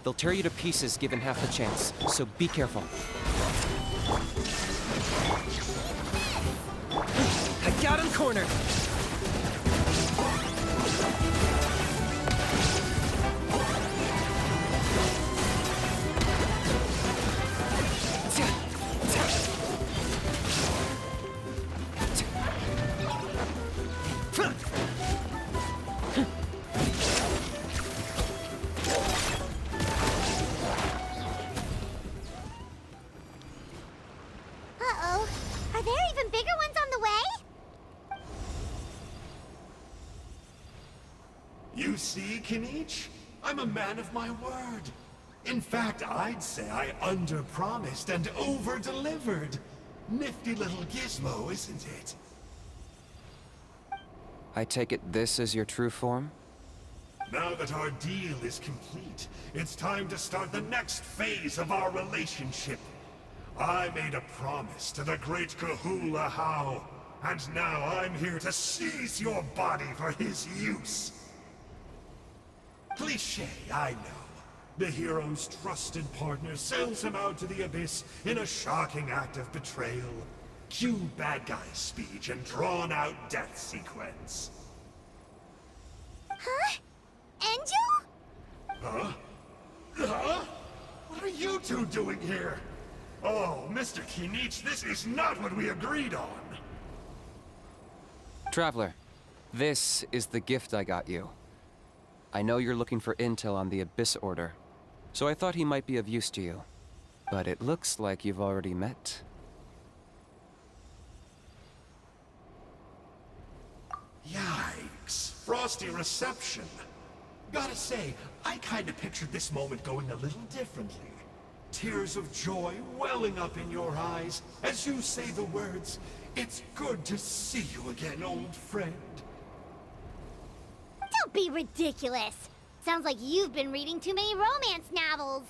They'll tear you to pieces given half the chance, so be careful. I got him cornered! Uh-oh. Are there even bigger ones on the way? You see, Kinich? I'm a man of my word. In fact, I'd say I under-promised and over-delivered. Nifty little gizmo, isn't it? I take it this is your true form? Now that our deal is complete, it's time to start the next phase of our relationship. I made a promise to the great Kahula How, and now I'm here to seize your body for his use. Cliché, I know. The hero's trusted partner sells him out to the abyss in a shocking act of betrayal. Cue bad guy speech and drawn-out death sequence. Huh? Angel? Huh? Huh? What are you two doing here? Oh, Mr. Kinich, this is not what we agreed on. Traveler, this is the gift I got you. I know you're looking for intel on the Abyss Order, so I thought he might be of use to you. But it looks like you've already met. Yikes. Frosty reception. Gotta say, I kinda pictured this moment going a little differently. Tears of joy welling up in your eyes as you say the words, "It's good to see you again, old friend." Don't be ridiculous. Sounds like you've been reading too many romance novels.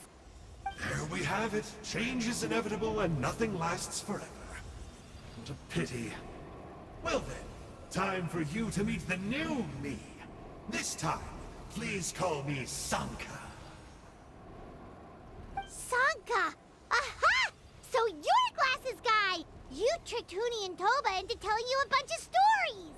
There we have it. Change is inevitable and nothing lasts forever. What a pity. Well then, time for you to meet the new me. This time, please call me Sanka. Sanka! Aha! So you're Glasses Guy! You tricked Huni and Toba into telling you a bunch of stories!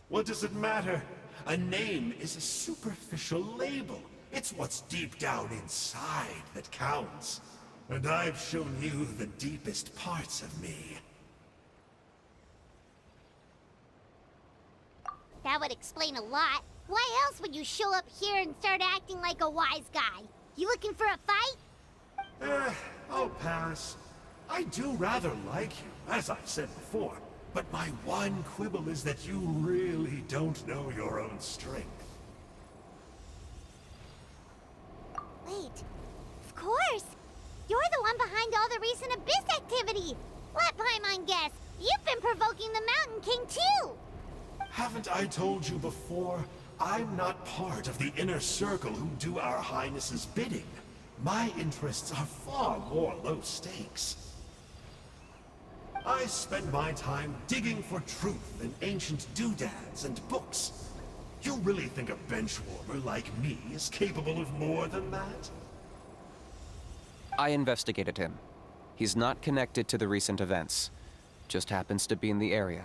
What does it matter? A name is a superficial label. It's what's deep down inside that counts. And I've shown you the deepest parts of me. That would explain a lot. Why else would you show up here and start acting like a wise guy? You looking for a fight? I'll pass. I do rather like you, as I've said before. But my one quibble is that you really don't know your own strength. Wait, of course! You're the one behind all the recent Abyss activity! Let Paimon guess, you've been provoking the Mountain King too! Haven't I told you before? I'm not part of the inner circle who do our Highness's bidding. My interests are far more low stakes. I spend my time digging for truth in ancient doodads and books. You really think a benchwarmer like me is capable of more than that? I investigated him. He's not connected to the recent events. Just happens to be in the area.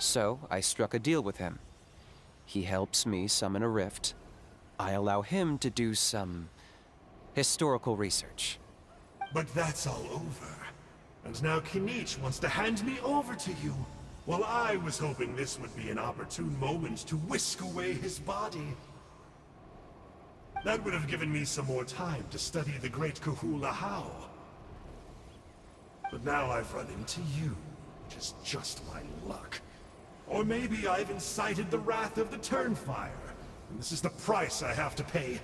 So, I struck a deal with him. He helps me summon a rift. I allow him to do some historical research. But that's all over. And now Kinich wants to hand me over to you. Well, I was hoping this would be an opportune moment to whisk away his body. That would have given me some more time to study the great Kahula How. But now I've run into you, which is just my luck. Or maybe I've incited the wrath of the Turnfire, and this is the price I have to pay.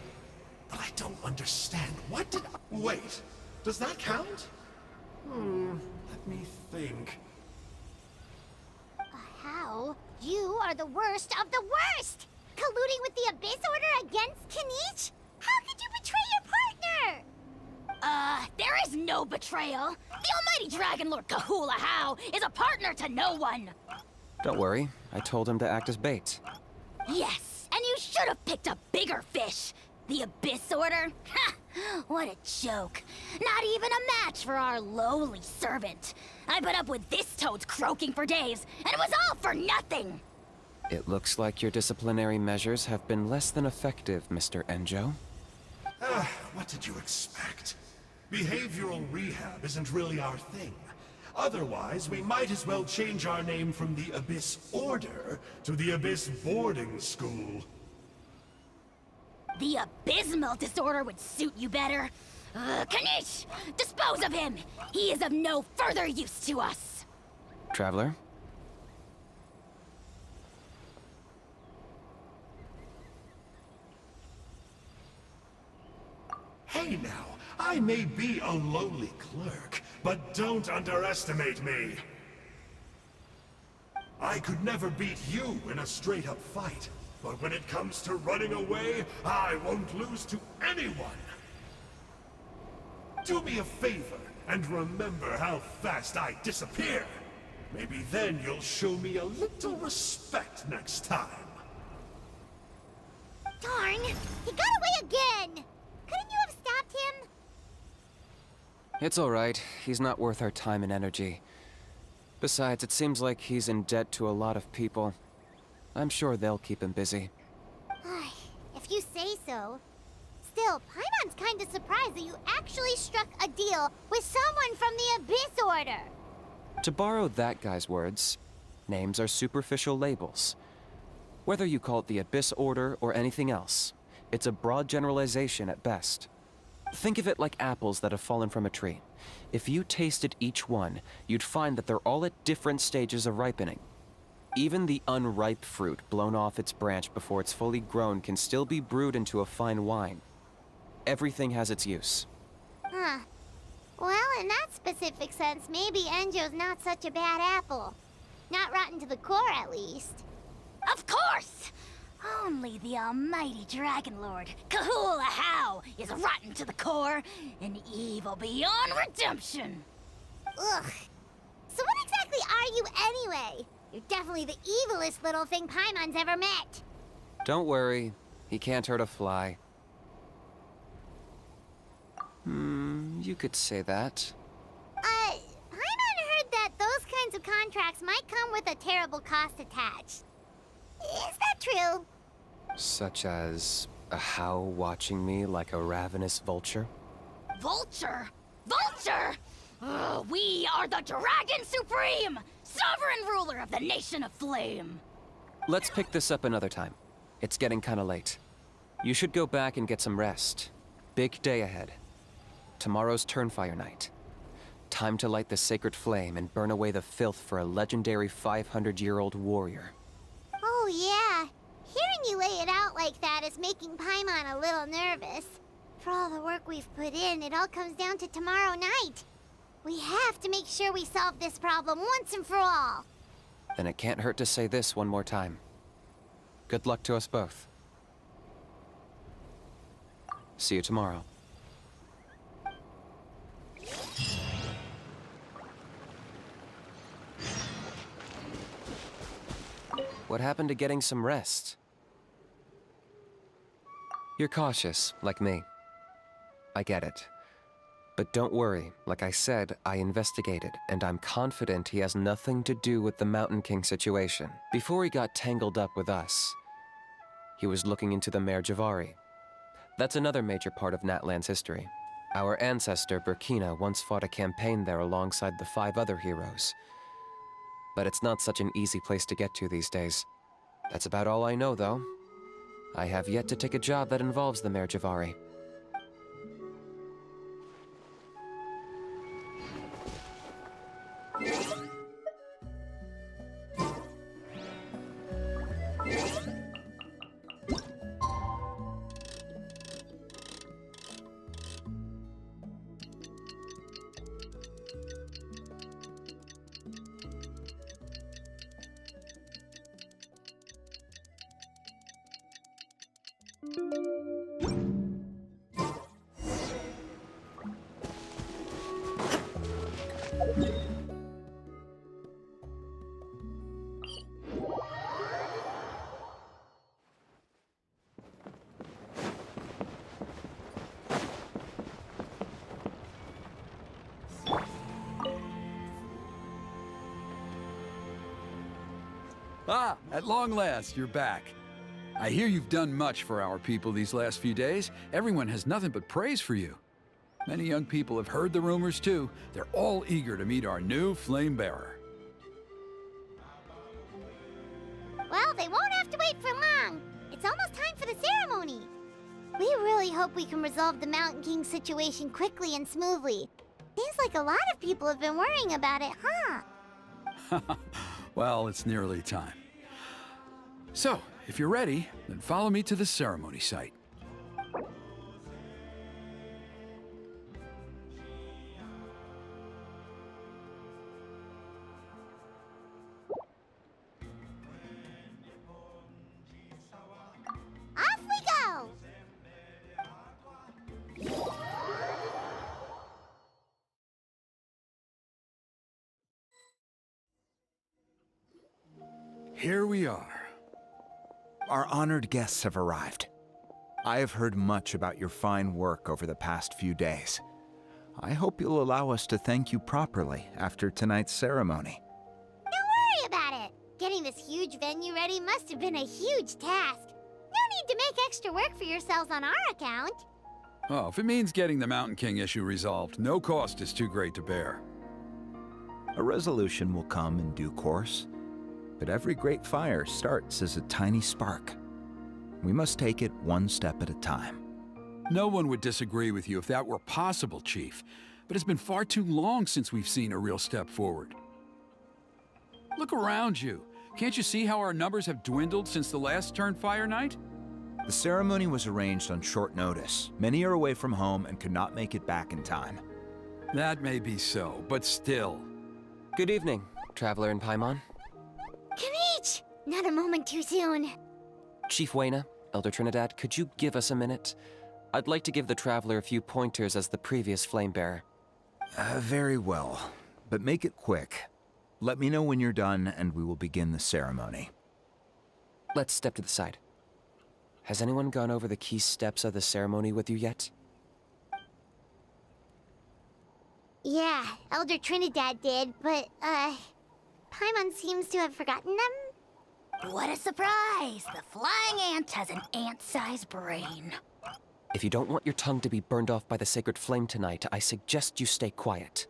But I don't understand. What did I... Wait, does that count? Let me think. How? You are the worst of the worst! Colluding with the Abyss Order against Kinich? How could you betray your partner? There is no betrayal. The almighty Dragon Lord Kahula How is a partner to no one. Don't worry, I told him to act as bait. Yes, and you should have picked a bigger fish. The Abyss Order? Ha! What a joke. Not even a match for our lowly servant. I put up with this toad's croaking for days, and it was all for nothing. It looks like your disciplinary measures have been less than effective, Mr. Enjo. What did you expect? Behavioral rehab isn't really our thing. Otherwise, we might as well change our name from the Abyss Order to the Abyss Boarding School. The abysmal disorder would suit you better. Kinich! Dispose of him! He is of no further use to us! Traveler? Hey now, I may be a lowly clerk, but don't underestimate me. I could never beat you in a straight-up fight, but when it comes to running away, I won't lose to anyone. Do me a favor, and remember how fast I disappear. Maybe then you'll show me a little respect next time. Darn! He got away again! Couldn't you have It's alright. He's not worth our time and energy. Besides, it seems like he's in debt to a lot of people. I'm sure they'll keep him busy. If you say so. Still, Paimon's kinda surprised that you actually struck a deal with someone from the Abyss Order. To borrow that guy's words, names are superficial labels. Whether you call it the Abyss Order or anything else, it's a broad generalization at best. Think of it like apples that have fallen from a tree. If you tasted each one, you'd find that they're all at different stages of ripening. Even the unripe fruit blown off its branch before it's fully grown can still be brewed into a fine wine. Everything has its use. Huh. Well, in that specific sense, maybe Enjo's not such a bad apple. Not rotten to the core, at least. Of course! Only the almighty Dragon Lord, Kahula How, is rotten to the core and evil beyond redemption. Ugh. So what exactly are you anyway? You're definitely the evilest little thing Paimon's ever met. Don't worry, he can't hurt a fly. You could say that. Paimon heard that those kinds of contracts might come with a terrible cost attached. Is that true? Such as a How watching me like a ravenous vulture? Vulture? Vulture! We are the Dragon Supreme, sovereign ruler of the Nation of Flame. Let's pick this up another time. It's getting kinda late. You should go back and get some rest. Big day ahead. Tomorrow's Turnfire night. Time to light the sacred flame and burn away the filth for a legendary 500-year-old warrior. Oh yeah. Hearing you lay it out like that is making Paimon a little nervous. For all the work we've put in, it all comes down to tomorrow night. We have to make sure we solve this problem once and for all. Then it can't hurt to say this one more time. Good luck to us both. See you tomorrow. What happened to getting some rest? You're cautious, like me. I get it. But don't worry, like I said, I investigated, and I'm confident he has nothing to do with the Mountain King situation. Before he got tangled up with us, he was looking into the Mare Javari. That's another major part of Natlan's history. Our ancestor, Burkina, once fought a campaign there alongside the 5 other heroes. But it's not such an easy place to get to these days. That's about all I know, though. I have yet to take a job that involves the Mare Javari. Ah, at long last, you're back. I hear you've done much for our people these last few days. Everyone has nothing but praise for you. Many young people have heard the rumors too. They're all eager to meet our new flame bearer. Well, they won't have to wait for long. It's almost time for the ceremony. We really hope we can resolve the Mountain King situation quickly and smoothly. Seems like a lot of people have been worrying about it, huh? Well, it's nearly time. So, if you're ready, then follow me to the ceremony site. Off we go! Here we are. Our honored guests have arrived. I have heard much about your fine work over the past few days. I hope you'll allow us to thank you properly after tonight's ceremony. Don't worry about it. Getting this huge venue ready must have been a huge task. No need to make extra work for yourselves on our account. Oh, if it means getting the Mountain King issue resolved, no cost is too great to bear. A resolution will come in due course, but every great fire starts as a tiny spark. We must take it one step at a time. No one would disagree with you if that were possible, Chief, but it's been far too long since we've seen a real step forward. Look around you. Can't you see how our numbers have dwindled since the last Turnfire night? The ceremony was arranged on short notice. Many are away from home and could not make it back in time. That may be so, but still. Good evening, Traveler in Paimon. Kinich! Not a moment too soon. Chief Wayna, Elder Trinidad, could you give us a minute? I'd like to give the Traveler a few pointers as the previous Flamebearer. Very well, but make it quick. Let me know when you're done and we will begin the ceremony. Let's step to the side. Has anyone gone over the key steps of the ceremony with you yet? Yeah, Elder Trinidad did, but, Paimon seems to have forgotten them. What a surprise! The flying ant has an ant-sized brain. If you don't want your tongue to be burned off by the sacred flame tonight, I suggest you stay quiet.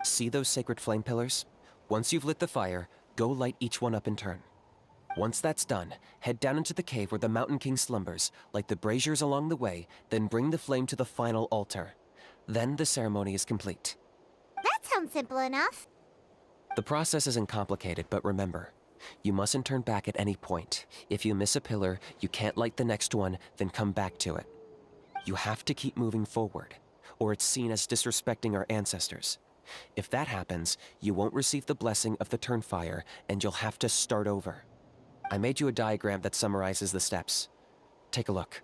See those sacred flame pillars? Once you've lit the fire, go light each one up in turn. Once that's done, head down into the cave where the Mountain King slumbers, light the braziers along the way, then bring the flame to the final altar. Then the ceremony is complete. That sounds simple enough. The process isn't complicated, but remember, you mustn't turn back at any point. If you miss a pillar, you can't light the next one, then come back to it. You have to keep moving forward, or it's seen as disrespecting our ancestors. If that happens, you won't receive the blessing of the Turnfire, and you'll have to start over. I made you a diagram that summarizes the steps. Take a look.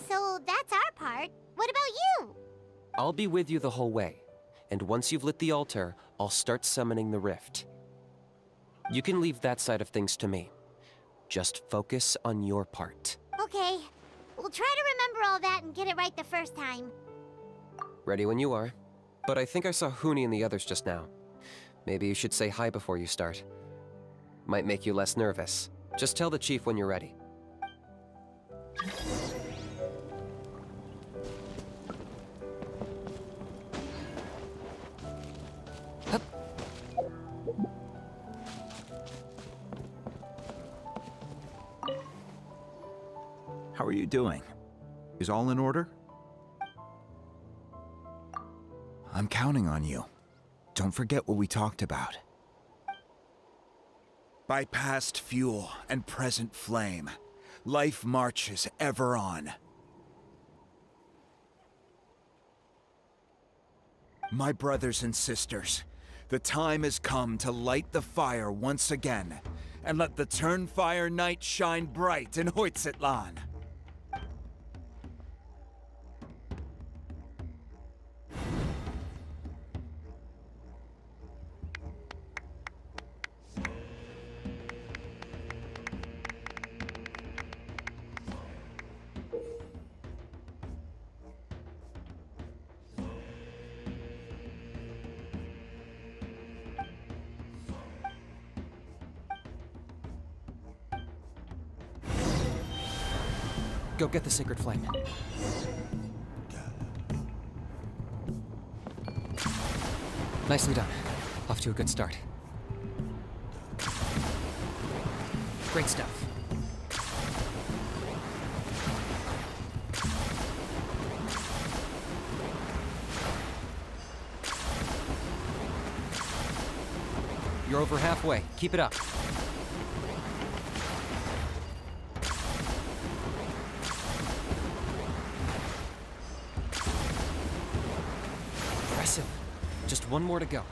So that's our part. What about you? I'll be with you the whole way, and once you've lit the altar, I'll start summoning the rift. You can leave that side of things to me. Just focus on your part. Okay. We'll try to remember all that and get it right the first time. Ready when you are. But I think I saw Huni and the others just now. Maybe you should say hi before you start. Might make you less nervous. Just tell the chief when you're ready. Hup. How are you doing? Is all in order? I'm counting on you. Don't forget what we talked about. By past fuel and present flame, life marches ever on. My brothers and sisters, the time has come to light the fire once again, and let the Turnfire night shine bright in Hoytzitlan. Go get the sacred flame. Nicely done. Off to a good start. Great stuff. You're over halfway. Keep it up. Impressive. Just one more to go.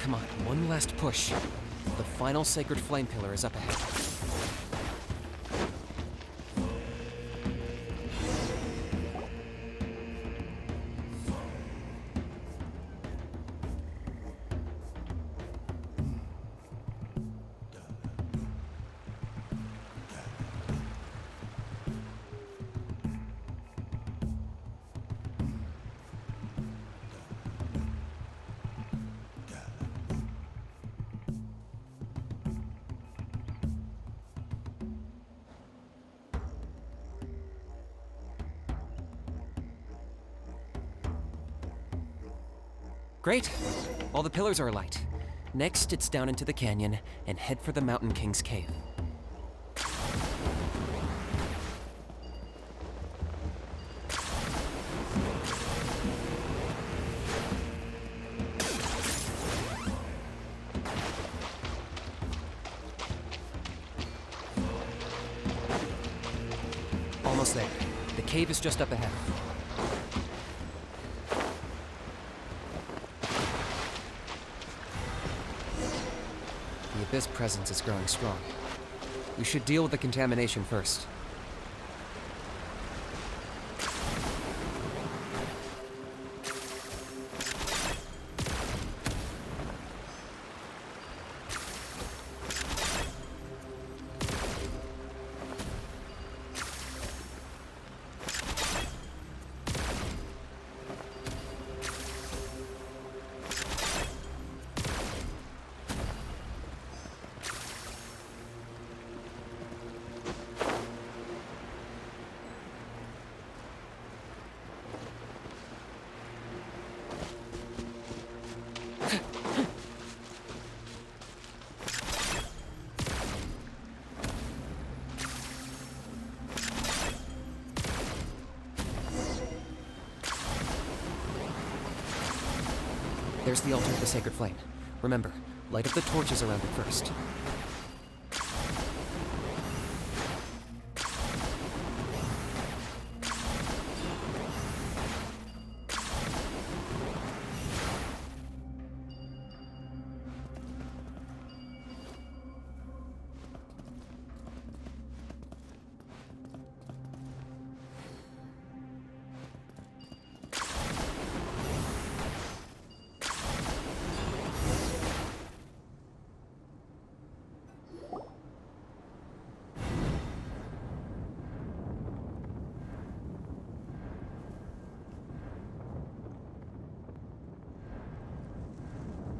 Come on, one last push. The final sacred flame pillar is up ahead. Great. All the pillars are alight. Next, it's down into the canyon and head for the Mountain King's cave. Almost there. The cave is just up ahead. The Abyss presence is growing strong. We should deal with the contamination first. There's the altar of the Sacred Flame. Remember, light up the torches around it first.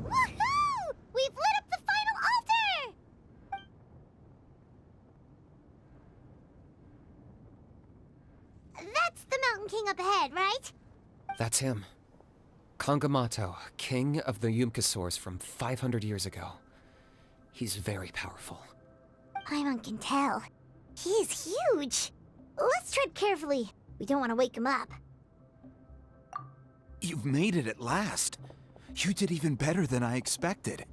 Woohoo! We've lit up the final altar! That's the Mountain King up ahead, right? That's him. Kangamato, king of the Yupanquis from 500 years ago. He's very powerful. Paimon can tell. He's huge. Let's tread carefully. We don't want to wake him up. You've made it at last. You did even better than I expected.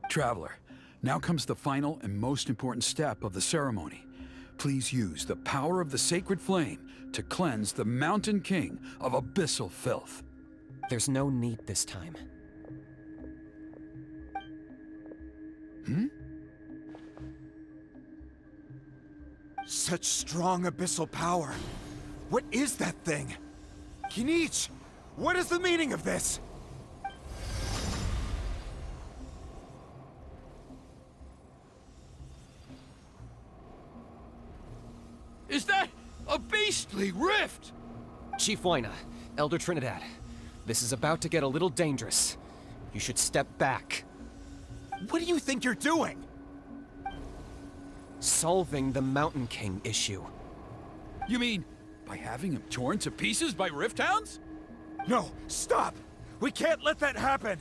Traveler, now comes the final and most important step of the ceremony. Please use the power of the Sacred Flame to cleanse the Mountain King of abyssal filth. There's no need this time. Such strong abyssal power. What is that thing? Kinich, what is the meaning of this? Is that a beastly rift? Chief Huayna, Elder Trinidad, this is about to get a little dangerous. You should step back. What do you think you're doing? Solving the Mountain King issue. You mean by having him torn to pieces by rift hounds? No, stop! We can't let that happen!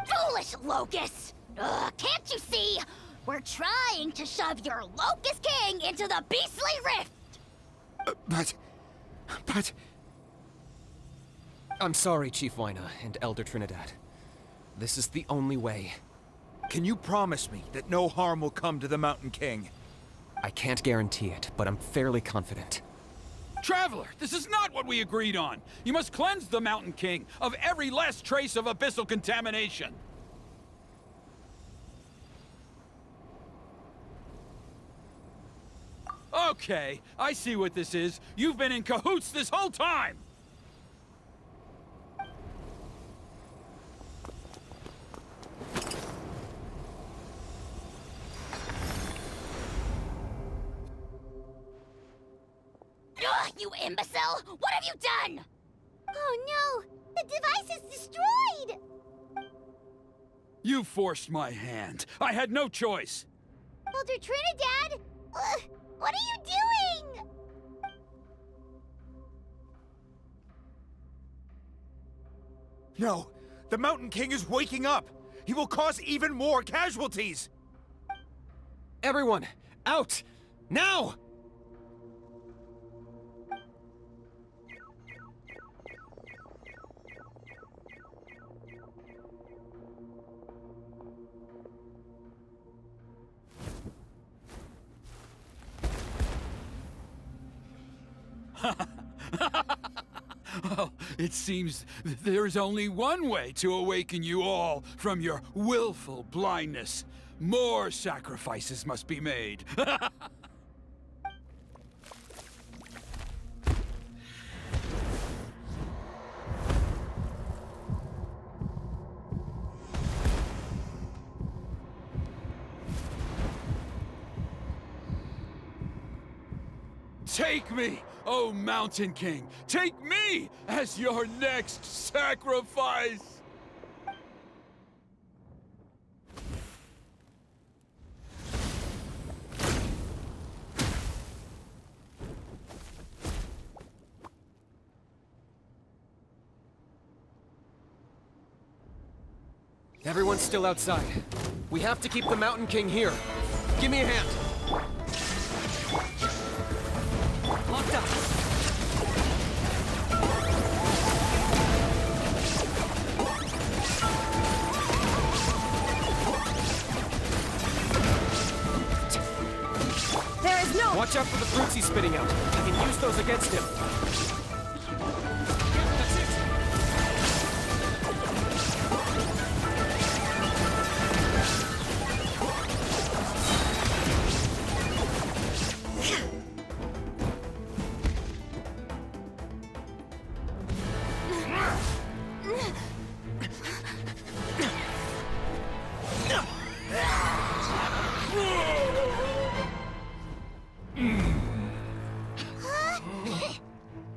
Foolish Locust! Can't you see? We're trying to shove your Locust King into the beastly rift! But... I'm sorry, Chief Huayna and Elder Trinidad. This is the only way. Can you promise me that no harm will come to the Mountain King? I can't guarantee it, but I'm fairly confident. Traveler, this is not what we agreed on. You must cleanse the Mountain King of every last trace of abyssal contamination. Okay, I see what this is. You've been in cahoots this whole time! Ugh, you imbecile! What have you done? Oh no! The device is destroyed! You forced my hand. I had no choice. Elder Trinidad! What are you doing? No! The Mountain King is waking up! He will cause even more casualties! Everyone, out! Now! Well, it seems there's only one way to awaken you all from your willful blindness. More sacrifices must be made. Take me, O Mountain King! Take me as your next sacrifice! Everyone's still outside. We have to keep the Mountain King here. Give me a hand. Locked up. There is no... Watch out for the fruits he's spitting out. I can use those against him. That's it.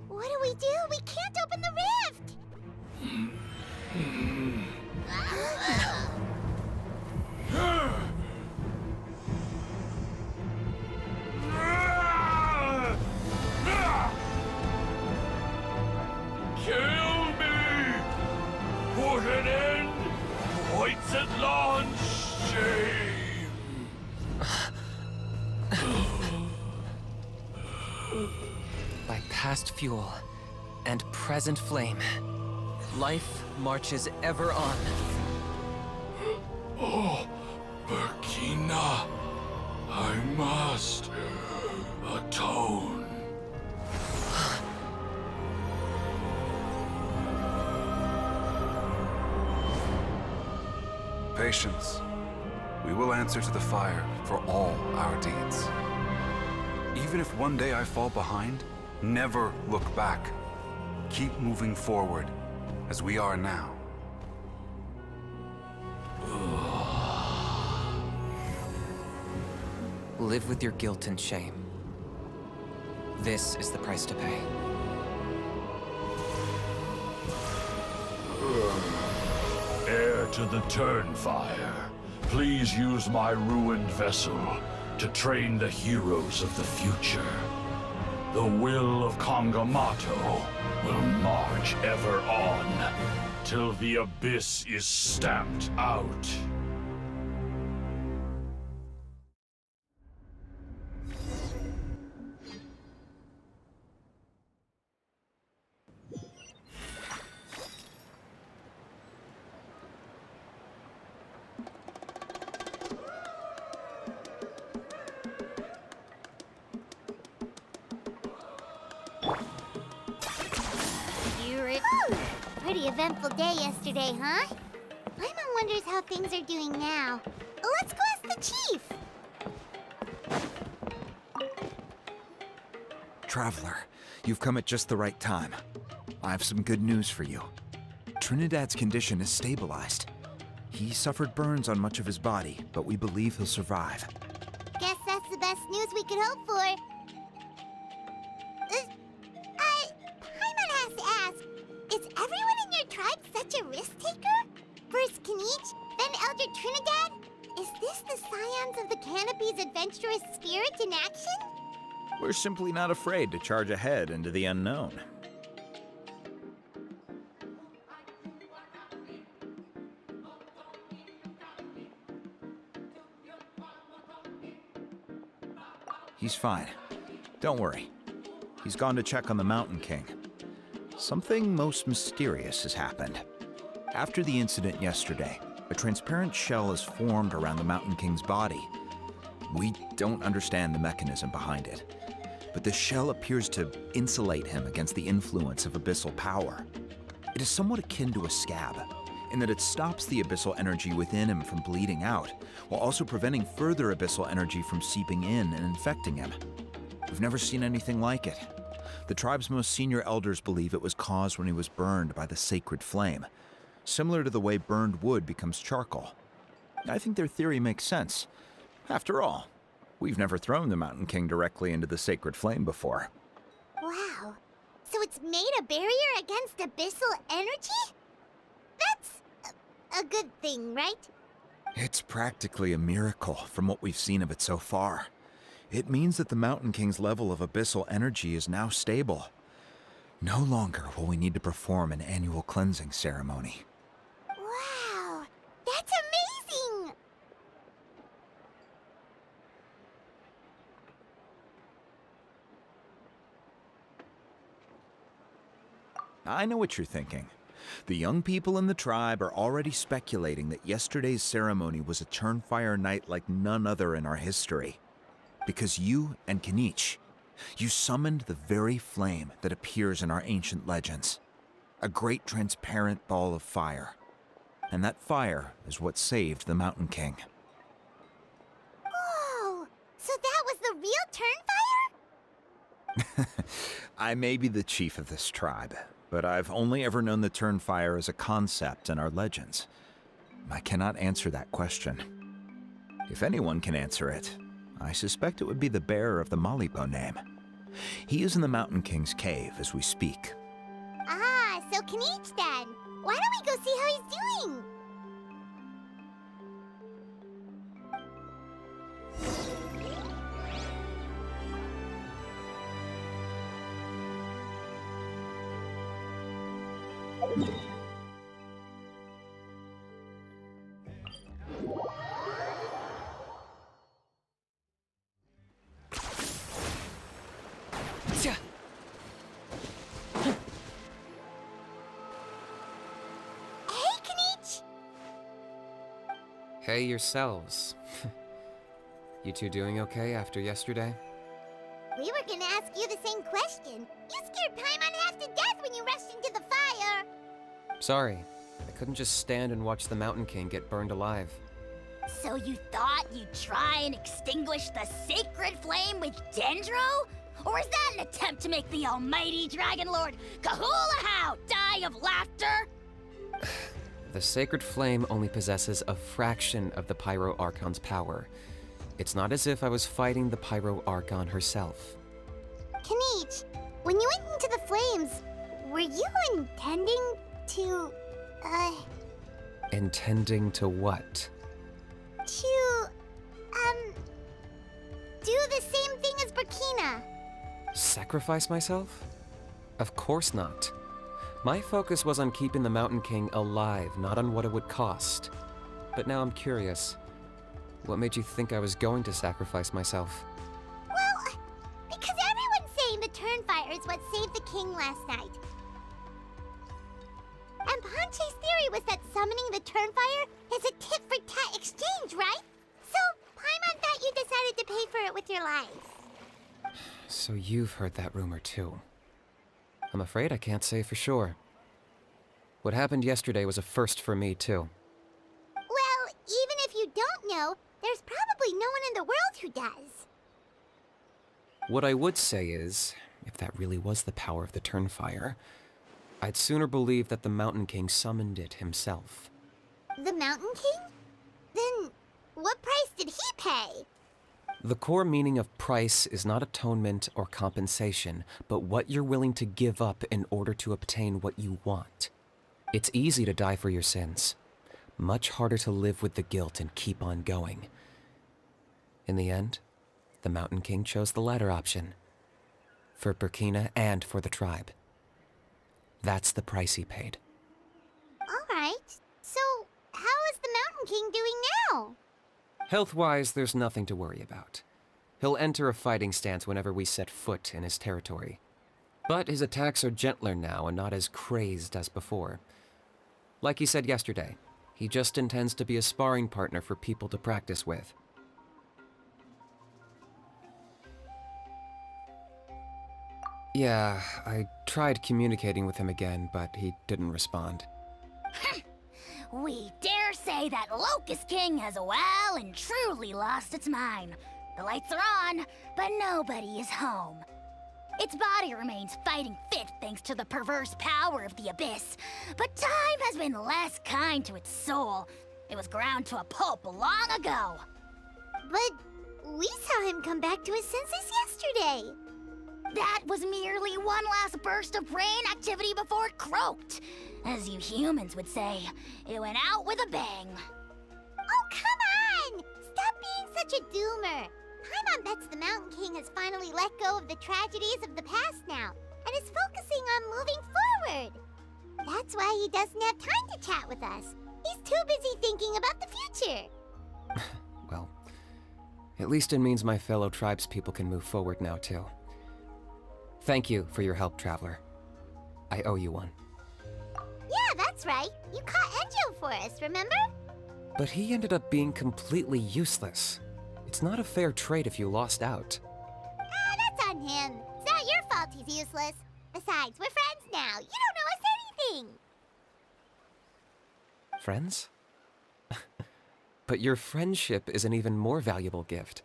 What do we do? We can't open the rift! Kill me! Put an end to Hoyt's shame! By past fuel and present flame, life marches ever on. Oh, Burkina, I must atone. Patience. We will answer to the fire for all our deeds. Even if one day I fall behind, never look back. Keep moving forward, as we are now. Live with your guilt and shame. This is the price to pay. Heir to the Turnfire, please use my ruined vessel to train the heroes of the future. The will of Kongamato will march ever on, till the abyss is stamped out. Pretty eventful day yesterday, huh? Paimon wonders how things are doing now. Let's go ask the chief! Traveler, you've come at just the right time. I have some good news for you. Trinidad's condition is stabilized. He suffered burns on much of his body, but we believe he'll survive. Guess that's the best news we could hope for. Paimon has to ask, is everyone in your tribe such a risk-taker? First Kinich, then Elder Trinidad? Is this the scions of the Canopy's adventurous spirit in action? We're simply not afraid to charge ahead into the unknown. He's fine. Don't worry. He's gone to check on the Mountain King. Something most mysterious has happened. After the incident yesterday, a transparent shell has formed around the Mountain King's body. We don't understand the mechanism behind it, but the shell appears to insulate him against the influence of abyssal power. It is somewhat akin to a scab, in that it stops the abyssal energy within him from bleeding out, while also preventing further abyssal energy from seeping in and infecting him. We've never seen anything like it. The tribe's most senior elders believe it was caused when he was burned by the sacred flame, similar to the way burned wood becomes charcoal. I think their theory makes sense. After all, we've never thrown the Mountain King directly into the sacred flame before. Wow. So it's made a barrier against abyssal energy? That's a good thing, right? It's practically a miracle from what we've seen of it so far. It means that the Mountain King's level of abyssal energy is now stable. No longer will we need to perform an annual cleansing ceremony. Wow. That's amazing! I know what you're thinking. The young people in the tribe are already speculating that yesterday's ceremony was a Turnfire night like none other in our history. Because you and Kinich, you summoned the very flame that appears in our ancient legends. A great transparent ball of fire. And that fire is what saved the Mountain King. Whoa! So that was the real Turnfire? I may be the chief of this tribe, but I've only ever known the Turnfire as a concept in our legends. I cannot answer that question. If anyone can answer it, I suspect it would be the bearer of the Malipo name. He is in the Mountain King's cave as we speak. Ah, so Kinich then. Why don't we go see how he's doing? Hey, Kinich! Hey yourselves. You two doing okay after yesterday? We were gonna ask you the same question. You scared Paimon half to death when you rushed into the fire. Sorry, I couldn't just stand and watch the Mountain King get burned alive. So you thought you'd try and extinguish the sacred flame with Dendro? Or is that an attempt to make the almighty Dragon Lord Kahulahau die of laughter? The sacred flame only possesses a fraction of the Pyro Archon's power. It's not as if I was fighting the Pyro Archon herself. Kinich, when you went into the flames, were you intending to, Intending to what? to, do the same thing as Burkina? Sacrifice myself? Of course not. My focus was on keeping the Mountain King alive, not on what it would cost. But now I'm curious. What made you think I was going to sacrifice myself? Well, because everyone's saying the Turnfire is what saved the king last night. And Ponche's theory was that summoning the Turnfire is a tit-for-tat exchange, right? So, Paimon thought you decided to pay for it with your lives. So you've heard that rumor too. I'm afraid I can't say for sure. What happened yesterday was a first for me too. Well, even if you don't know, there's probably no one in the world who does. What I would say is, if that really was the power of the Turnfire, I'd sooner believe that the Mountain King summoned it himself. The Mountain King? Then, what price did he pay? The core meaning of price is not atonement or compensation, but what you're willing to give up in order to obtain what you want. It's easy to die for your sins. Much harder to live with the guilt and keep on going. In the end, the Mountain King chose the latter option. For Burkina and for the tribe. That's the price he paid. Alright, so how is the Mountain King doing now? Health-wise, there's nothing to worry about. He'll enter a fighting stance whenever we set foot in his territory. But his attacks are gentler now and not as crazed as before. Like he said yesterday, he just intends to be a sparring partner for people to practice with. Yeah, I tried communicating with him again, but he didn't respond. We dare say that Locust King has well and truly lost its mind. The lights are on, but nobody is home. Its body remains fighting fit thanks to the perverse power of the Abyss, but time has been less kind to its soul. It was ground to a pulp long ago. But we saw him come back to his senses yesterday. That was merely one last burst of brain activity before it croaked. As you humans would say, it went out with a bang. Oh, come on! Stop being such a doomer. Paimon bets the Mountain King has finally let go of the tragedies of the past now, and is focusing on moving forward. That's why he doesn't have time to chat with us. He's too busy thinking about the future. Well, at least it means my fellow tribespeople can move forward now, too. Thank you for your help, Traveler. I owe you one. Yeah, that's right. You caught Enjo for us, remember? But he ended up being completely useless. It's not a fair trade if you lost out. That's on him. It's not your fault he's useless. Besides, we're friends now. You don't owe us anything. Friends? But your friendship is an even more valuable gift.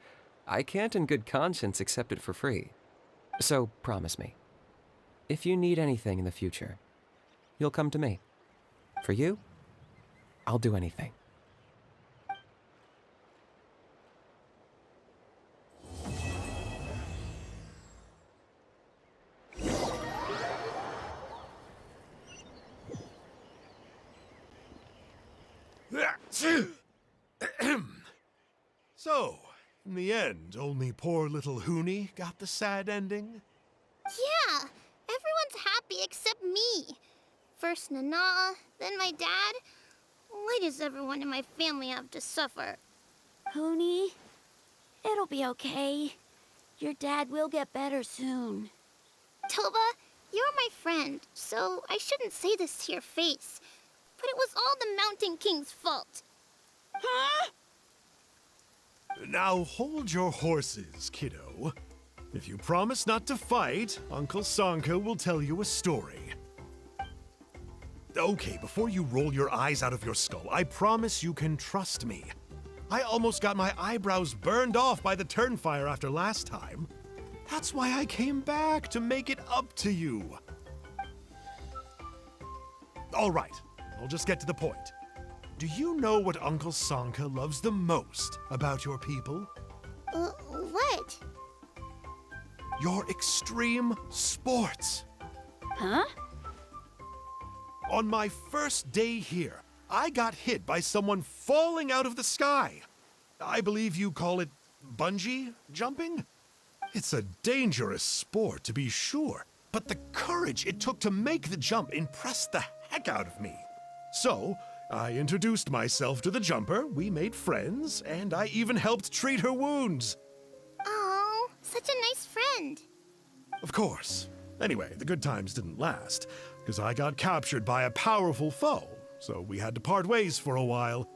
I can't in good conscience accept it for free. So promise me, if you need anything in the future, you'll come to me. For you, I'll do anything. So, in the end, only poor little Huni got the sad ending? Yeah, everyone's happy except me. First Nana, then my dad. Why does everyone in my family have to suffer? Huni, it'll be okay. Your dad will get better soon. Toba, you're my friend, so I shouldn't say this to your face. But it was all the Mountain King's fault. Huh? Now hold your horses, kiddo. If you promise not to fight, Uncle Sanka will tell you a story. Okay, before you roll your eyes out of your skull, I promise you can trust me. I almost got my eyebrows burned off by the Turnfire after last time. That's why I came back, to make it up to you. All right, I'll just get to the point. Do you know what Uncle Sanka loves the most about your people? What? Your extreme sports. Huh? On my first day here, I got hit by someone falling out of the sky. I believe you call it bungee jumping? It's a dangerous sport, to be sure, but the courage it took to make the jump impressed the heck out of me. So, I introduced myself to the jumper, we made friends, and I even helped treat her wounds. Oh, such a nice friend. Of course. Anyway, the good times didn't last, because I got captured by a powerful foe, so we had to part ways for a while.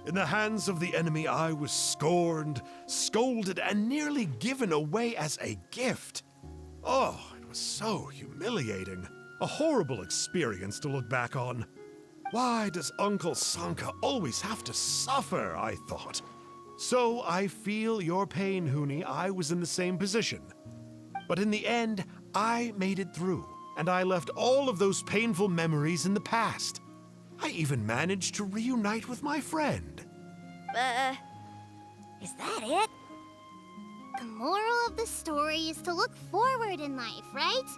In the hands of the enemy, I was scorned, scolded, and nearly given away as a gift. Oh, it was so humiliating. A horrible experience to look back on. Why does Uncle Sanka always have to suffer, I thought. So I feel your pain, Huni. I was in the same position. But in the end, I made it through, and I left all of those painful memories in the past. I even managed to reunite with my friend. Is that it? The moral of the story is to look forward in life, right?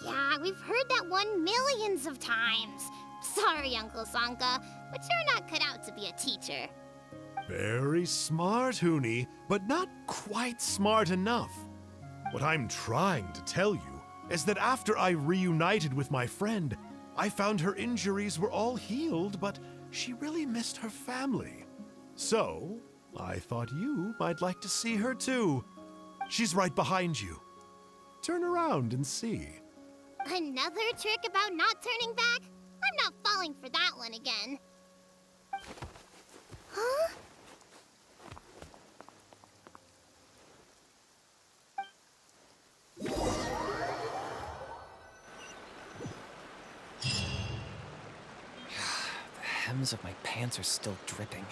Yeah, we've heard that one millions of times. Sorry, Uncle Sanka, but you're not cut out to be a teacher. Very smart, Huni, but not quite smart enough. What I'm trying to tell you is that after I reunited with my friend, I found her injuries were all healed, but she really missed her family. So, I thought you might like to see her too. She's right behind you. Turn around and see. Another trick about not turning back? I'm not falling for that one again. Huh? The hems of my pants are still dripping.